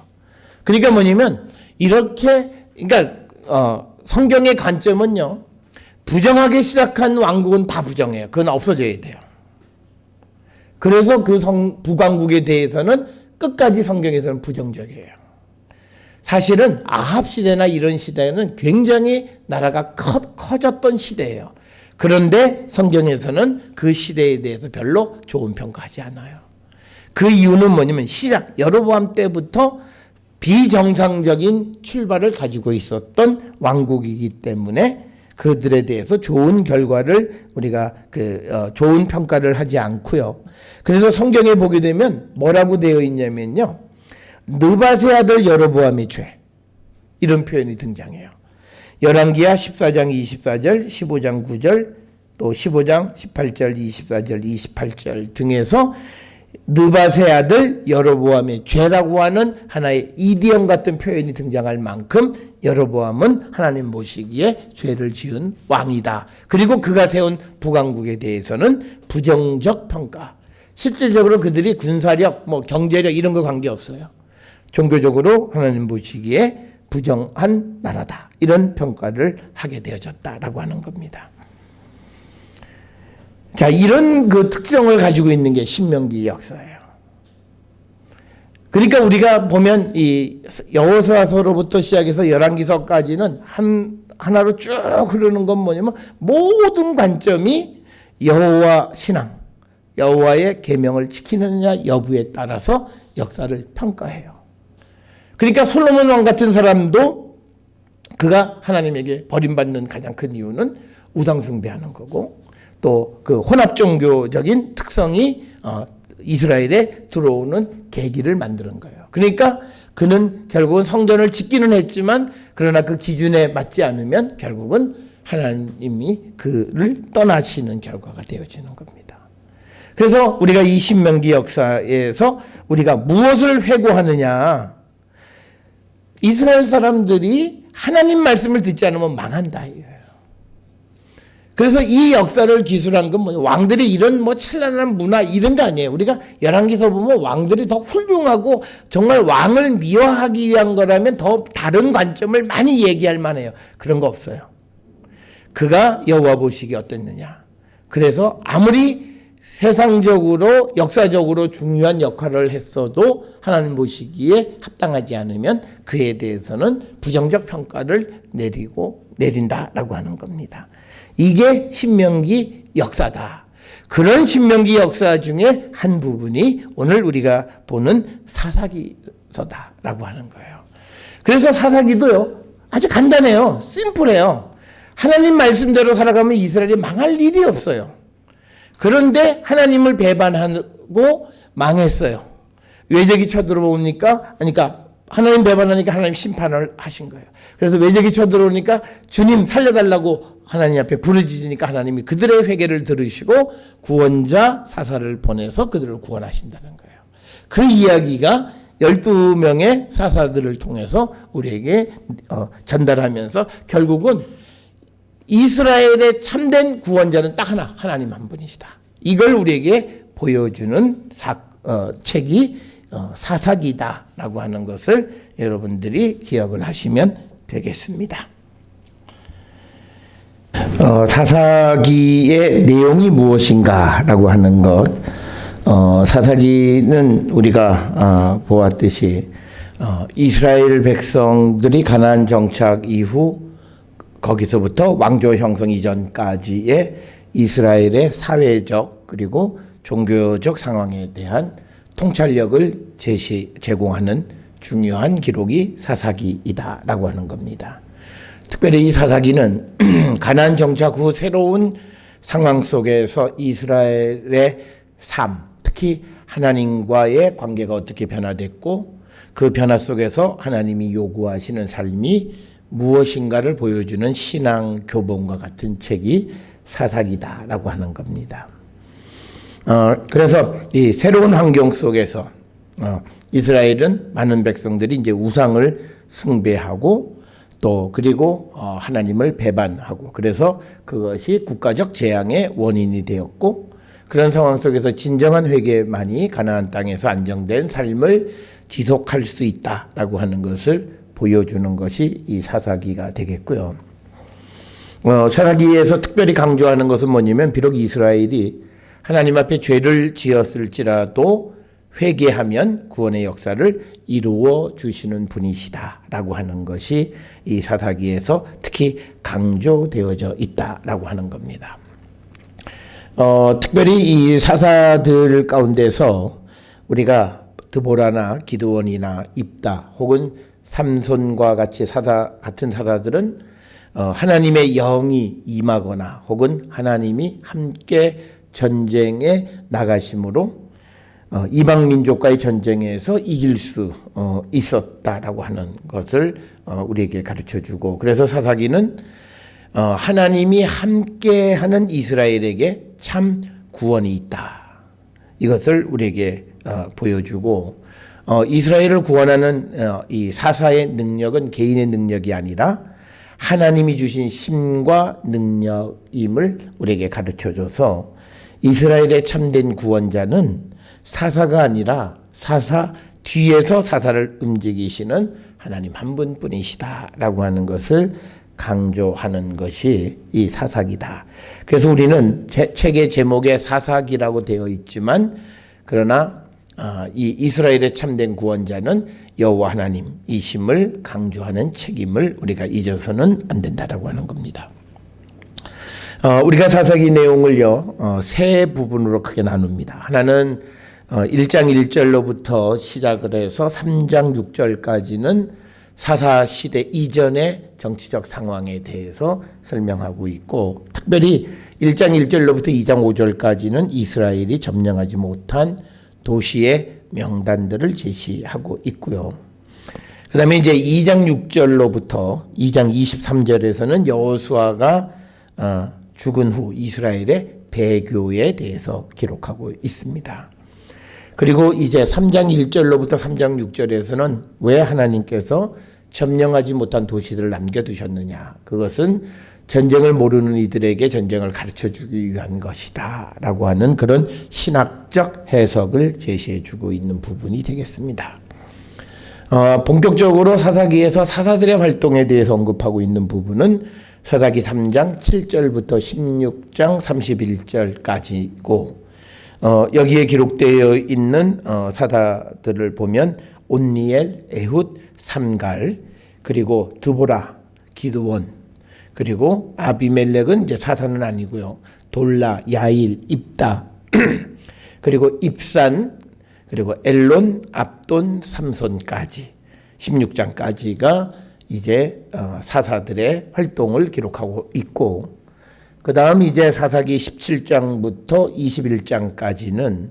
그러니까 뭐냐면 이렇게, 그러니까 성경의 관점은요, 부정하게 시작한 왕국은 다 부정해요. 그건 없어져야 돼요. 그래서 그 북왕국에 대해서는 끝까지 성경에서는 부정적이에요. 사실은 아합 시대나 이런 시대는 굉장히 나라가 커졌던 시대예요. 그런데 성경에서는 그 시대에 대해서 별로 좋은 평가하지 않아요. 그 이유는 뭐냐면 여로보암 때부터 비정상적인 출발을 가지고 있었던 왕국이기 때문에 그들에 대해서 좋은 결과를 우리가 좋은 평가를 하지 않고요. 그래서 성경에 보게 되면 뭐라고 되어 있냐면요, 느밧의 아들 여로보암의 죄, 이런 표현이 등장해요. 열왕기하 14장 24절, 15장 9절, 또 15장 18절, 24절, 28절 등에서 느밧의 아들 여로보암의 죄라고 하는 하나의 이디엄 같은 표현이 등장할 만큼 여로보암은 하나님 보시기에 죄를 지은 왕이다. 그리고 그가 세운 북왕국에 대해서는 부정적 평가. 실질적으로 그들이 군사력, 경제력 이런 거 관계없어요. 종교적으로 하나님 보시기에 부정한 나라다. 이런 평가를 하게 되어졌다라고 하는 겁니다. 자, 이런 그 특성을 가지고 있는 게 신명기 역사예요. 그러니까 우리가 보면 이 여호수아서로부터 시작해서 열왕기서까지는 하나로 쭉 흐르는 건 뭐냐면 모든 관점이 여호와 신앙, 여호와의 계명을 지키느냐 여부에 따라서 역사를 평가해요. 그러니까 솔로몬 왕 같은 사람도 그가 하나님에게 버림받는 가장 큰 이유는 우상 숭배하는 거고, 또 그 혼합 종교적인 특성이 이스라엘에 들어오는 계기를 만드는 거예요. 그러니까 그는 결국은 성전을 짓기는 했지만 그러나 그 기준에 맞지 않으면 결국은 하나님이 그를 떠나시는 결과가 되어지는 겁니다. 그래서 우리가 이 신명기 역사에서 우리가 무엇을 회고하느냐, 이스라엘 사람들이 하나님 말씀을 듣지 않으면 망한다 이거예요. 그래서 이 역사를 기술한 건 뭐예요? 왕들이 이런 뭐 찬란한 문화 이런 거 아니에요. 우리가 열왕기서 보면 왕들이 더 훌륭하고 정말 왕을 미화하기 위한 거라면 더 다른 관점을 많이 얘기할 만해요. 그런 거 없어요. 그가 여호와 보시기에 어땠느냐. 그래서 아무리 세상적으로 역사적으로 중요한 역할을 했어도 하나님 보시기에 합당하지 않으면 그에 대해서는 부정적 평가를 내린다라고 하는 겁니다. 이게 신명기 역사다. 그런 신명기 역사 중에 한 부분이 오늘 우리가 보는 사사기서다라고 하는 거예요. 그래서 사사기도요, 아주 간단해요. 심플해요. 하나님 말씀대로 살아가면 이스라엘이 망할 일이 없어요. 그런데 하나님을 배반하고 망했어요. 외적이 쳐들어오니까, 그러니까 하나님 배반하니까 하나님 심판을 하신 거예요. 그래서 외적이 쳐들어오니까 주님 살려달라고 하나님 앞에 부르짖으니까 하나님이 그들의 회개를 들으시고 구원자 사사를 보내서 그들을 구원하신다는 거예요. 그 이야기가 12명의 사사들을 통해서 우리에게 전달하면서 결국은 이스라엘의 참된 구원자는 딱 하나, 하나님 한 분이시다. 이걸 우리에게 보여주는 책이 사사기다라고 하는 것을 여러분들이 기억을 하시면 되겠습니다. 사사기의 내용이 무엇인가라고 하는 것, 사사기는 우리가 보았듯이 이스라엘 백성들이 가나안 정착 이후 거기서부터 왕조 형성 이전까지의 이스라엘의 사회적 그리고 종교적 상황에 대한 통찰력을 제공하는 중요한 기록이 사사기이다라고 하는 겁니다. 특별히 이 사사기는 가나안 정착 후 새로운 상황 속에서 이스라엘의 삶, 특히 하나님과의 관계가 어떻게 변화됐고 그 변화 속에서 하나님이 요구하시는 삶이 무엇인가를 보여주는 신앙 교본과 같은 책이 사사기다라고 하는 겁니다. 그래서 이 새로운 환경 속에서 이스라엘은 많은 백성들이 이제 우상을 숭배하고 또 그리고 하나님을 배반하고 그래서 그것이 국가적 재앙의 원인이 되었고 그런 상황 속에서 진정한 회개만이 가나안 땅에서 안정된 삶을 지속할 수 있다라고 하는 것을 보여주는 것이 이 사사기가 되겠고요. 사사기에서 특별히 강조하는 것은 뭐냐면 비록 이스라엘이 하나님 앞에 죄를 지었을지라도 회개하면 구원의 역사를 이루어 주시는 분이시다라고 하는 것이 이 사사기에서 특히 강조되어져 있다라고 하는 겁니다. 특별히 이 사사들 가운데서 우리가 드보라나 기드원이나 입다 혹은 삼손과 같이 같은 사사들은 하나님의 영이 임하거나 혹은 하나님이 함께 전쟁에 나가심으로 이방 민족과의 전쟁에서 이길 수 있었다라고 하는 것을 우리에게 가르쳐주고 그래서 사사기는 하나님이 함께하는 이스라엘에게 참 구원이 있다. 이것을 우리에게 보여주고 이스라엘을 구원하는 이 사사의 능력은 개인의 능력이 아니라 하나님이 주신 힘과 능력임을 우리에게 가르쳐줘서 이스라엘의 참된 구원자는 사사가 아니라 사사 뒤에서 사사를 움직이시는 하나님 한 분뿐이시다라고 하는 것을 강조하는 것이 이 사사기다. 그래서 우리는 책의 제목에 사사기라고 되어 있지만 그러나 이 이스라엘의 참된 구원자는 여호와 하나님이심을 강조하는 책임을 우리가 잊어서는 안 된다라고 하는 겁니다. 우리가 사사기 내용을요 세 부분으로 크게 나눕니다. 하나는 1장 1절로부터 시작을 해서 3장 6절까지는 사사 시대 이전의 정치적 상황에 대해서 설명하고 있고 특별히 1장 1절로부터 2장 5절까지는 이스라엘이 점령하지 못한 도시의 명단들을 제시하고 있고요. 그다음에 이제 2장 6절로부터 2장 23절에서는 여호수아가 죽은 후 이스라엘의 배교에 대해서 기록하고 있습니다. 그리고 이제 3장 1절로부터 3장 6절에서는 왜 하나님께서 점령하지 못한 도시들을 남겨두셨느냐. 그것은 전쟁을 모르는 이들에게 전쟁을 가르쳐주기 위한 것이다 라고 하는 그런 신학적 해석을 제시해주고 있는 부분이 되겠습니다. 본격적으로 사사기에서 사사들의 활동에 대해서 언급하고 있는 부분은 사사기 3장 7절부터 16장 31절까지고 여기에 기록되어 있는 사사들을 보면 온니엘, 에훗, 삼갈, 그리고 드보라, 기드원, 그리고 아비멜렉은 이제 사사는 아니고요. 돌라, 야일, 입다, 그리고 입산, 그리고 엘론, 압돈, 삼손까지 16장까지가 이제 사사들의 활동을 기록하고 있고, 그 다음 이제 사사기 17장부터 21장까지는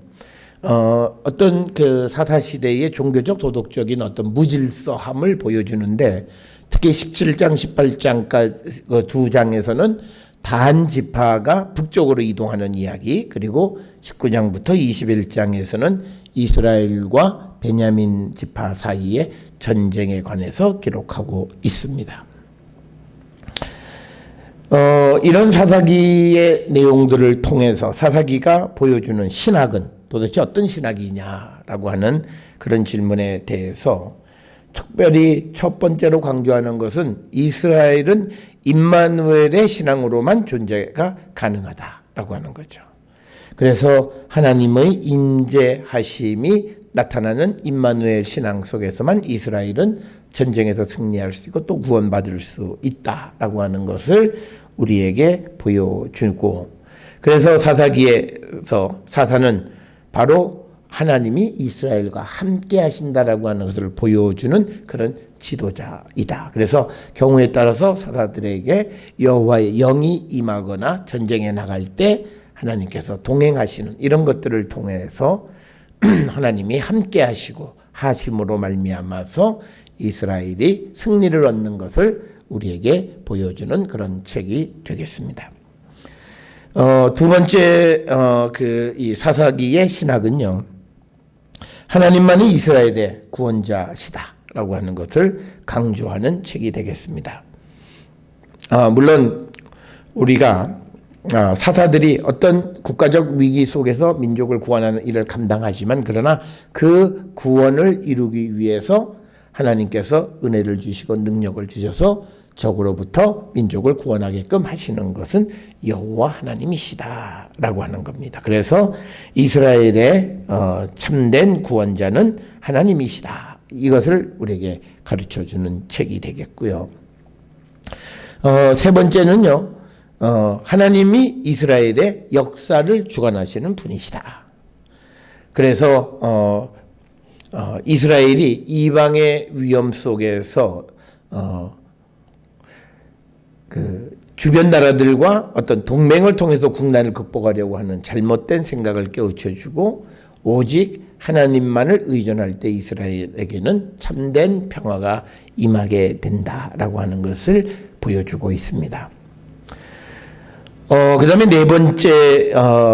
어떤 그 사사 시대의 종교적 도덕적인 어떤 무질서함을 보여주는데, 특히 17장 18장까지 그 두 장에서는 단 지파가 북쪽으로 이동하는 이야기, 그리고 19장부터 21장에서는 이스라엘과 베냐민 지파 사이의 전쟁에 관해서 기록하고 있습니다. 이런 사사기의 내용들을 통해서 사사기가 보여주는 신학은 도대체 어떤 신학이냐라고 하는 그런 질문에 대해서 특별히 첫 번째로 강조하는 것은 이스라엘은 임마누엘의 신앙으로만 존재가 가능하다라고 하는 거죠. 그래서 하나님의 임재하심이 나타나는 임마누엘 신앙 속에서만 이스라엘은 전쟁에서 승리할 수 있고 또 구원받을 수 있다라고 하는 것을 우리에게 보여주고, 그래서 사사기에서 사사는 바로 하나님이 이스라엘과 함께 하신다라고 하는 것을 보여주는 그런 지도자이다. 그래서 경우에 따라서 사사들에게 여호와의 영이 임하거나 전쟁에 나갈 때 하나님께서 동행하시는 이런 것들을 통해서 하나님이 함께 하시고 하심으로 말미암아서 이스라엘이 승리를 얻는 것을 우리에게 보여주는 그런 책이 되겠습니다. 두 번째 이 사사기의 신학은요, 하나님만이 이스라엘의 구원자시다라고 하는 것을 강조하는 책이 되겠습니다. 물론 우리가 사사들이 어떤 국가적 위기 속에서 민족을 구원하는 일을 감당하지만, 그러나 그 구원을 이루기 위해서 하나님께서 은혜를 주시고 능력을 주셔서 적으로부터 민족을 구원하게끔 하시는 것은 여호와 하나님이시다라고 하는 겁니다. 그래서 이스라엘의 참된 구원자는 하나님이시다. 이것을 우리에게 가르쳐주는 책이 되겠고요. 세 번째는요, 하나님이 이스라엘의 역사를 주관하시는 분이시다. 그래서 이스라엘이 이방의 위험 속에서 그 주변 나라들과 어떤 동맹을 통해서 국난을 극복하려고 하는 잘못된 생각을 깨우쳐주고 오직 하나님만을 의존할 때 이스라엘에게는 참된 평화가 임하게 된다라고 하는 것을 보여주고 있습니다. 그 다음에 네 번째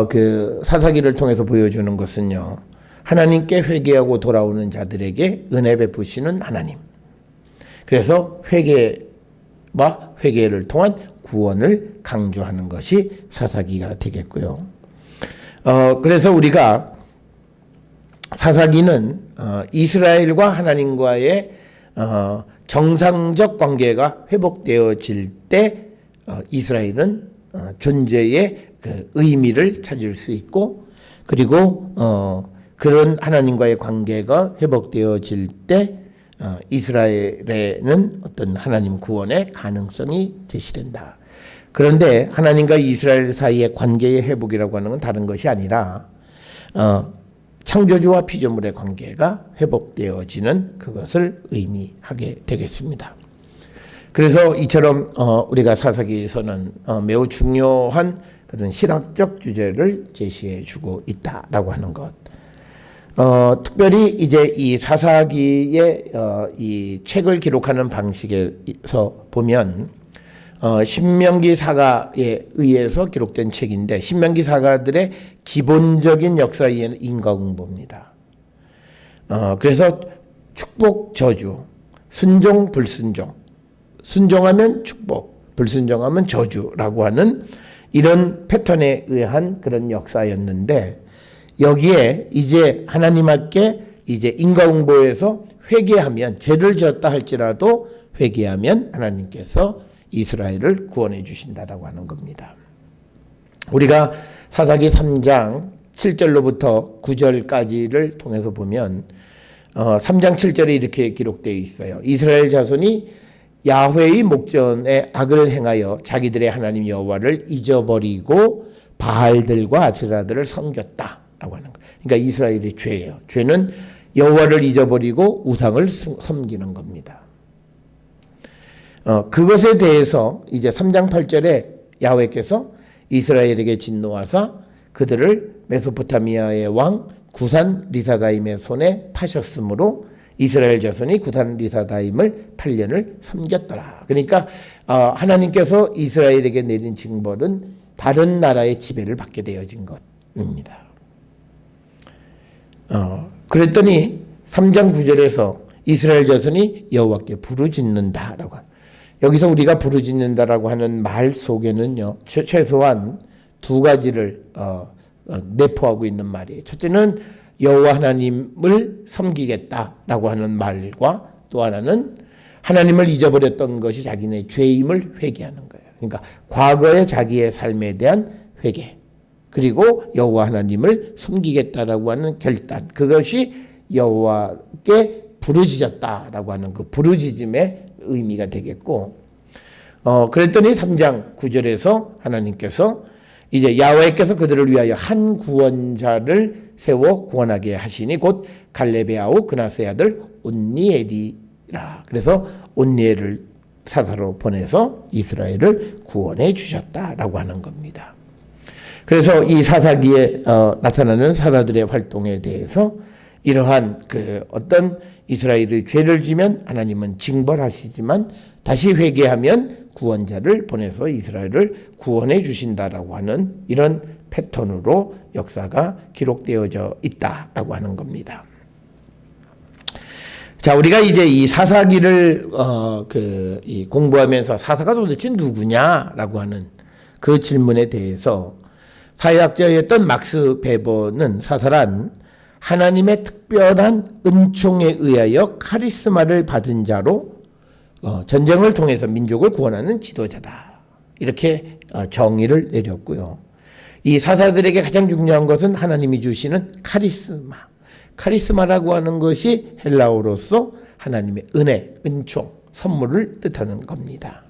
그 사사기를 통해서 보여주는 것은요, 하나님께 회개하고 돌아오는 자들에게 은혜 베푸시는 하나님. 그래서 회개와 회개를 통한 구원을 강조하는 것이 사사기가 되겠고요. 그래서 우리가 사사기는 이스라엘과 하나님과의 정상적 관계가 회복되어질 때 이스라엘은 존재의 그 의미를 찾을 수 있고, 그리고 그런 하나님과의 관계가 회복되어질 때 이스라엘에는 어떤 하나님 구원의 가능성이 제시된다. 그런데 하나님과 이스라엘 사이의 관계의 회복이라고 하는 건 다른 것이 아니라 창조주와 피조물의 관계가 회복되어지는 그것을 의미하게 되겠습니다. 그래서 이처럼 우리가 사사기에서는 매우 중요한 그런 신학적 주제를 제시해 주고 있다라고 하는 것. 특별히 이제 이 사사기의 이 책을 기록하는 방식에서 보면 신명기 사가에 의해서 기록된 책인데 신명기 사가들의 기본적인 역사 이해는 인과응보입니다. 그래서 축복, 저주, 순종, 불순종, 순종하면 축복, 불순종하면 저주라고 하는 이런 패턴에 의한 그런 역사였는데 여기에 이제 하나님께 이제 인과응보에서 회개하면 죄를 지었다 할지라도 회개하면 하나님께서 이스라엘을 구원해 주신다라고 하는 겁니다. 우리가 사사기 3장 7절로부터 9절까지를 통해서 보면 3장 7절에 이렇게 기록되어 있어요. 이스라엘 자손이 야훼의 목전에 악을 행하여 자기들의 하나님 여호와를 잊어버리고 바알들과 아세라들을 섬겼다라고 하는 거예요. 그러니까 이스라엘의 죄예요. 죄는 여호와를 잊어버리고 우상을 섬기는 겁니다. 그것에 대해서 이제 3장 8절에 야훼께서 이스라엘에게 진노하사 그들을 메소포타미아의 왕 구산 리사다임의 손에 파셨으므로 이스라엘 자손이 구산 리사다임을 8년을 섬겼더라. 그러니까 하나님께서 이스라엘에게 내린 징벌은 다른 나라의 지배를 받게 되어진 것입니다. 그랬더니 3장 9절에서 이스라엘 자손이 여호와께 부르짖는다라고 합니다. 여기서 우리가 부르짖는다라고 하는 말 속에는요 최소한 두 가지를 내포하고 있는 말이에요. 첫째는 여호와 하나님을 섬기겠다라고 하는 말과 또 하나는 하나님을 잊어버렸던 것이 자기네 죄임을 회개하는 거예요. 그러니까 과거의 자기의 삶에 대한 회개 그리고 여호와 하나님을 섬기겠다라고 하는 결단 그것이 여호와께 부르짖었다라고 하는 그 부르짖음의 의미가 되겠고 그랬더니 3장 9절에서 하나님께서 이제 야훼께서 그들을 위하여 한 구원자를 세워 구원하게 하시니 곧 갈렙의 아우 그나스의 아들 온니엘이라. 그래서 온니엘을 사사로 보내서 이스라엘을 구원해 주셨다라고 하는 겁니다. 그래서 이 사사기에 나타나는 사사들의 활동에 대해서 이러한 그 어떤 이스라엘의 죄를 지면 하나님은 징벌하시지만 다시 회개하면 구원자를 보내서 이스라엘을 구원해 주신다라고 하는 이런 패턴으로 역사가 기록되어져 있다라고 하는 겁니다. 자, 우리가 이제 이 사사기를 공부하면서 사사가 도대체 누구냐라고 하는 그 질문에 대해서 사회학자였던 막스 베버는 사사란 하나님의 특별한 은총에 의하여 카리스마를 받은 자로 전쟁을 통해서 민족을 구원하는 지도자다. 이렇게 정의를 내렸고요. 이 사사들에게 가장 중요한 것은 하나님이 주시는 카리스마. 카리스마라고 하는 것이 헬라어로서 하나님의 은혜, 은총, 선물을 뜻하는 겁니다.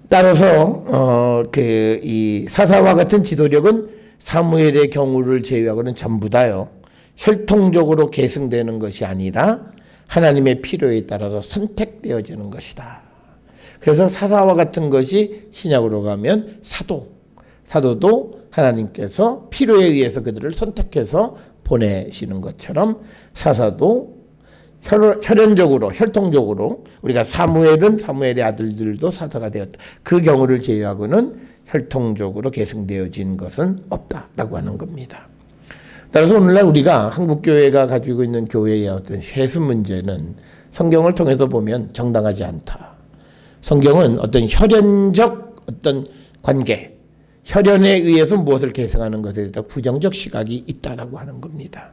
따라서 이 사사와 같은 지도력은 사무엘의 경우를 제외하고는 전부 다요 혈통적으로 계승되는 것이 아니라 하나님의 필요에 따라서 선택되어지는 것이다. 그래서 사사와 같은 것이 신약으로 가면 사도도 하나님께서 필요에 의해서 그들을 선택해서 보내시는 것처럼 사사도 혈연적으로 혈통적으로 우리가 사무엘의 아들들도 사사가 되었다. 그 경우를 제외하고는 혈통적으로 계승되어진 것은 없다라고 하는 겁니다. 따라서 오늘날 우리가 한국교회가 가지고 있는 교회의 어떤 해수 문제는 성경을 통해서 보면 정당하지 않다. 성경은 어떤 혈연적 어떤 관계, 혈연에 의해서 무엇을 계승하는 것에 대해서 부정적 시각이 있다라고 하는 겁니다.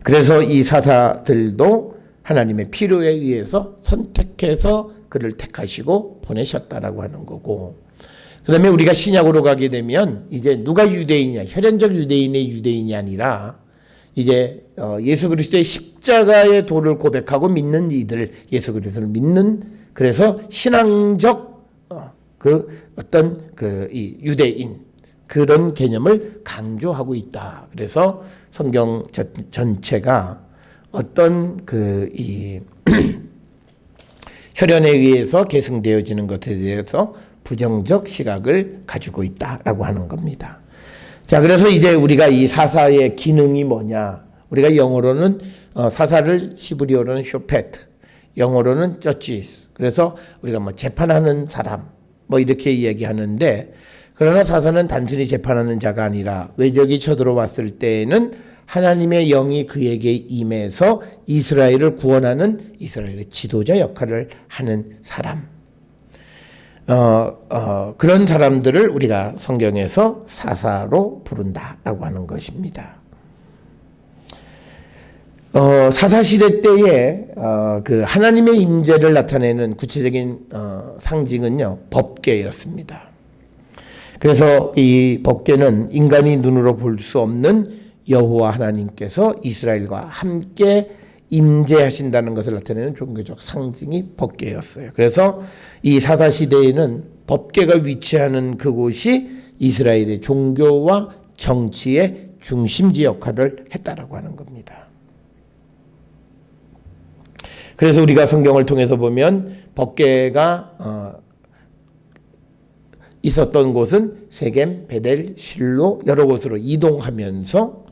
그래서 이 사사들도 하나님의 필요에 의해서 선택해서 그를 택하시고 보내셨다라고 하는 거고 그 다음에 우리가 신약으로 가게 되면 이제 누가 유대인이냐 혈연적 유대인의 유대인이 아니라 이제 예수 그리스도의 십자가의 도를 고백하고 믿는 이들 예수 그리스도를 믿는 그래서 신앙적 그 어떤 이 유대인 그런 개념을 강조하고 있다. 그래서 성경 전체가 어떤 이 혈연에 의해서 계승되어지는 것에 대해서 부정적 시각을 가지고 있다라고 하는 겁니다. 자, 그래서 이제 우리가 이 사사의 기능이 뭐냐? 우리가 영어로는 사사를 히브리어로는 쇼페트, 영어로는 저지스. 그래서 우리가 뭐 재판하는 사람 뭐 이렇게 이야기하는데, 그러나 사사는 단순히 재판하는 자가 아니라 외적이 쳐들어왔을 때에는 하나님의 영이 그에게 임해서 이스라엘을 구원하는 이스라엘의 지도자 역할을 하는 사람. 그런 사람들을 우리가 성경에서 사사로 부른다라고 하는 것입니다. 사사시대 때에 그 하나님의 임재를 나타내는 구체적인 상징은요, 법궤였습니다. 그래서 이 법궤는 인간이 눈으로 볼 수 없는 여호와 하나님께서 이스라엘과 함께 임재하신다는 것을 나타내는 종교적 상징이 법궤였어요. 그래서 이 사사시대에는 법궤가 위치하는 그곳이 이스라엘의 종교와 정치의 중심지 역할을 했다라고 하는 겁니다. 그래서 우리가 성경을 통해서 보면 법궤가 있었던 곳은 세겜, 베델, 실로 여러 곳으로 이동하면서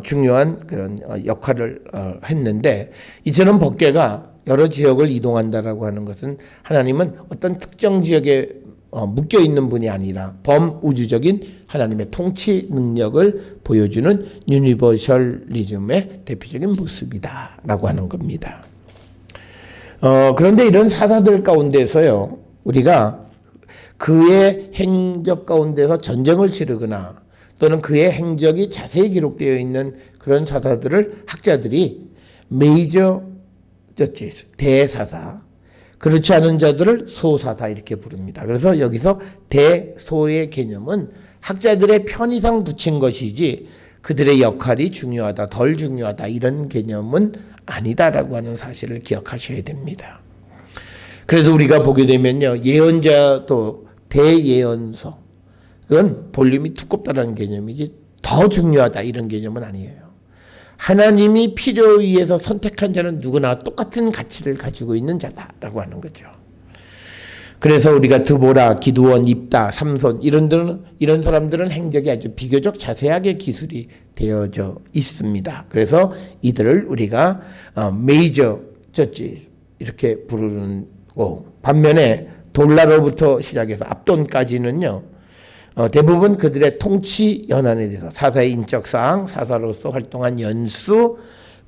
중요한 그런 역할을 했는데, 이처럼 법궤가 여러 지역을 이동한다라고 하는 것은 하나님은 어떤 특정 지역에 묶여 있는 분이 아니라 범우주적인 하나님의 통치 능력을 보여주는 유니버셜리즘의 대표적인 모습이다라고 하는 겁니다. 그런데 이런 사사들 가운데서요, 우리가 그의 행적 가운데서 전쟁을 치르거나 또는 그의 행적이 자세히 기록되어 있는 그런 사사들을 학자들이 메이저 저지스, 대사사, 그렇지 않은 자들을 소사사 이렇게 부릅니다. 그래서 여기서 대소의 개념은 학자들의 편의상 붙인 것이지 그들의 역할이 중요하다, 덜 중요하다 이런 개념은 아니다라고 하는 사실을 기억하셔야 됩니다. 그래서 우리가 보게 되면요, 예언자도 대예언서, 그건 볼륨이 두껍다는 개념이지 더 중요하다 이런 개념은 아니에요. 하나님이 필요에 의해서 선택한 자는 누구나 똑같은 가치를 가지고 있는 자다라고 하는 거죠. 그래서 우리가 드보라, 기드온, 입다, 삼손 이런 사람들은 행적이 아주 비교적 자세하게 기술이 되어져 있습니다. 그래서 이들을 우리가 메이저 저지 이렇게 부르고, 반면에 돌라로부터 시작해서 압돈까지는요, 대부분 그들의 통치 연한에 대해서 사사의 인적 사항, 사사로서 활동한 연수,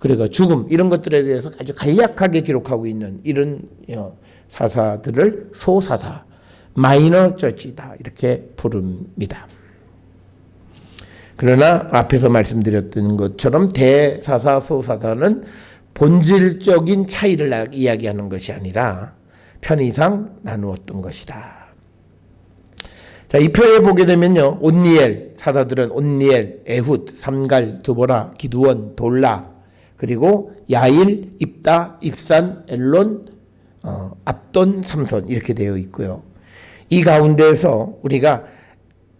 그리고 죽음 이런 것들에 대해서 아주 간략하게 기록하고 있는 이런 사사들을 소사사, 마이너 저지다 이렇게 부릅니다. 그러나 앞에서 말씀드렸던 것처럼 대사사, 소사사는 본질적인 차이를 이야기하는 것이 아니라 편의상 나누었던 것이다. 자, 이 표에 보게 되면요, 온니엘, 사사들은 온니엘, 에훗, 삼갈, 드보라, 기드온, 돌라, 그리고 야일, 입다, 입산, 엘론, 압돈, 삼손 이렇게 되어 있고요. 이 가운데서 우리가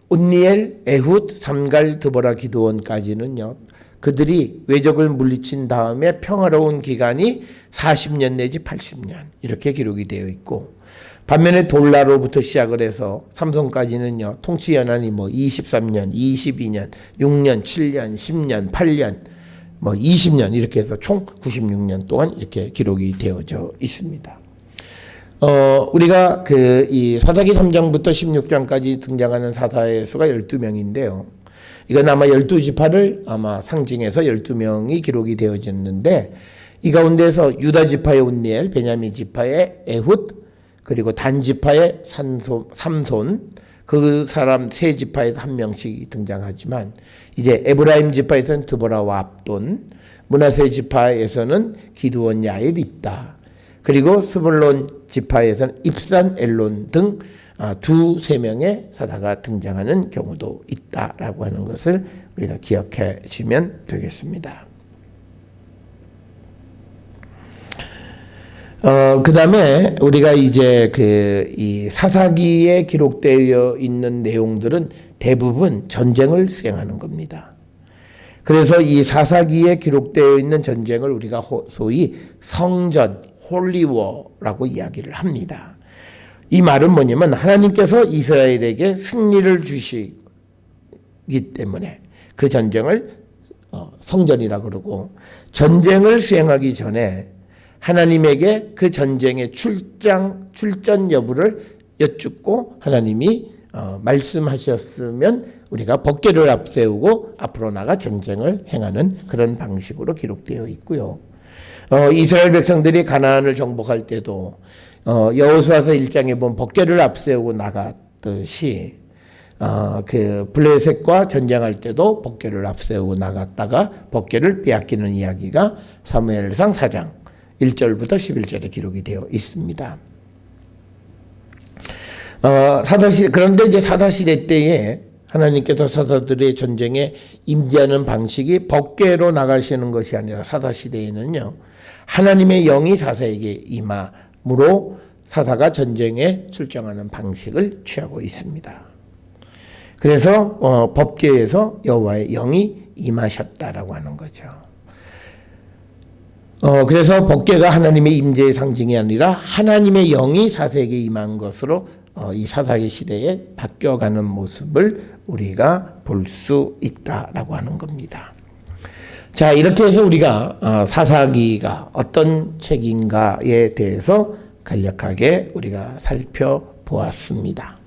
온니엘, 에훗, 삼갈, 드보라, 기드온까지는요, 그들이 외적을 물리친 다음에 평화로운 기간이 40년 내지 80년 이렇게 기록이 되어 있고, 반면에 돌라로부터 시작을 해서 삼손까지는요, 통치 연한이 뭐 23년, 22년, 6년, 7년, 10년, 8년, 뭐 20년 이렇게 해서 총 96년 동안 이렇게 기록이 되어져 있습니다. 우리가 이 사사기 3장부터 16장까지 등장하는 사사의 수가 12명인데요. 이건 아마 12지파를 아마 상징해서 12명이 기록이 되어졌는데, 이 가운데서 유다 지파의 온니엘, 베냐민 지파의 에훗, 그리고 단 지파의 삼손, 그 사람 세 지파에서 한 명씩 등장하지만, 이제 에브라임 지파에서는 드보라와 압돈, 므낫세 지파에서는 기드온, 야일, 입다, 그리고 스불론 지파에서는 입산, 엘론 등 두세 명의 사사가 등장하는 경우도 있다라고 하는 것을 우리가 기억해 주시면 되겠습니다. 그 다음에 우리가 이제 이 사사기에 기록되어 있는 내용들은 대부분 전쟁을 수행하는 겁니다. 그래서 이 사사기에 기록되어 있는 전쟁을 우리가 소위 성전, 홀리워라고 이야기를 합니다. 이 말은 뭐냐면 하나님께서 이스라엘에게 승리를 주시기 때문에 그 전쟁을 성전이라 그러고, 전쟁을 수행하기 전에 하나님에게 그 전쟁의 출전 여부를 여쭙고 하나님이 말씀하셨으면 우리가 법궤를 앞세우고 앞으로 나가 전쟁을 행하는 그런 방식으로 기록되어 있고요. 이스라엘 백성들이 가나안을 정복할 때도 여호수아서 1장에 보면 법궤를 앞세우고 나갔듯이 그 블레셋과 전쟁할 때도 법궤를 앞세우고 나갔다가 법궤를 빼앗기는 이야기가 사무엘상 4장 1절부터 11절에 기록이 되어 있습니다. 그런데 이제 사사시대 때에 하나님께서 사사들의 전쟁에 임재하는 방식이 법궤로 나가시는 것이 아니라 사사시대에는요, 하나님의 영이 사사에게 임함으로 사사가 전쟁에 출정하는 방식을 취하고 있습니다. 그래서 법궤에서 여호와의 영이 임하셨다라고 하는 거죠. 그래서 법궤가 하나님의 임재의 상징이 아니라 하나님의 영이 사사에게 임한 것으로 이 사사기 시대에 바뀌어가는 모습을 우리가 볼 수 있다라고 하는 겁니다. 자, 이렇게 해서 우리가 사사기가 어떤 책인가에 대해서 간략하게 우리가 살펴보았습니다.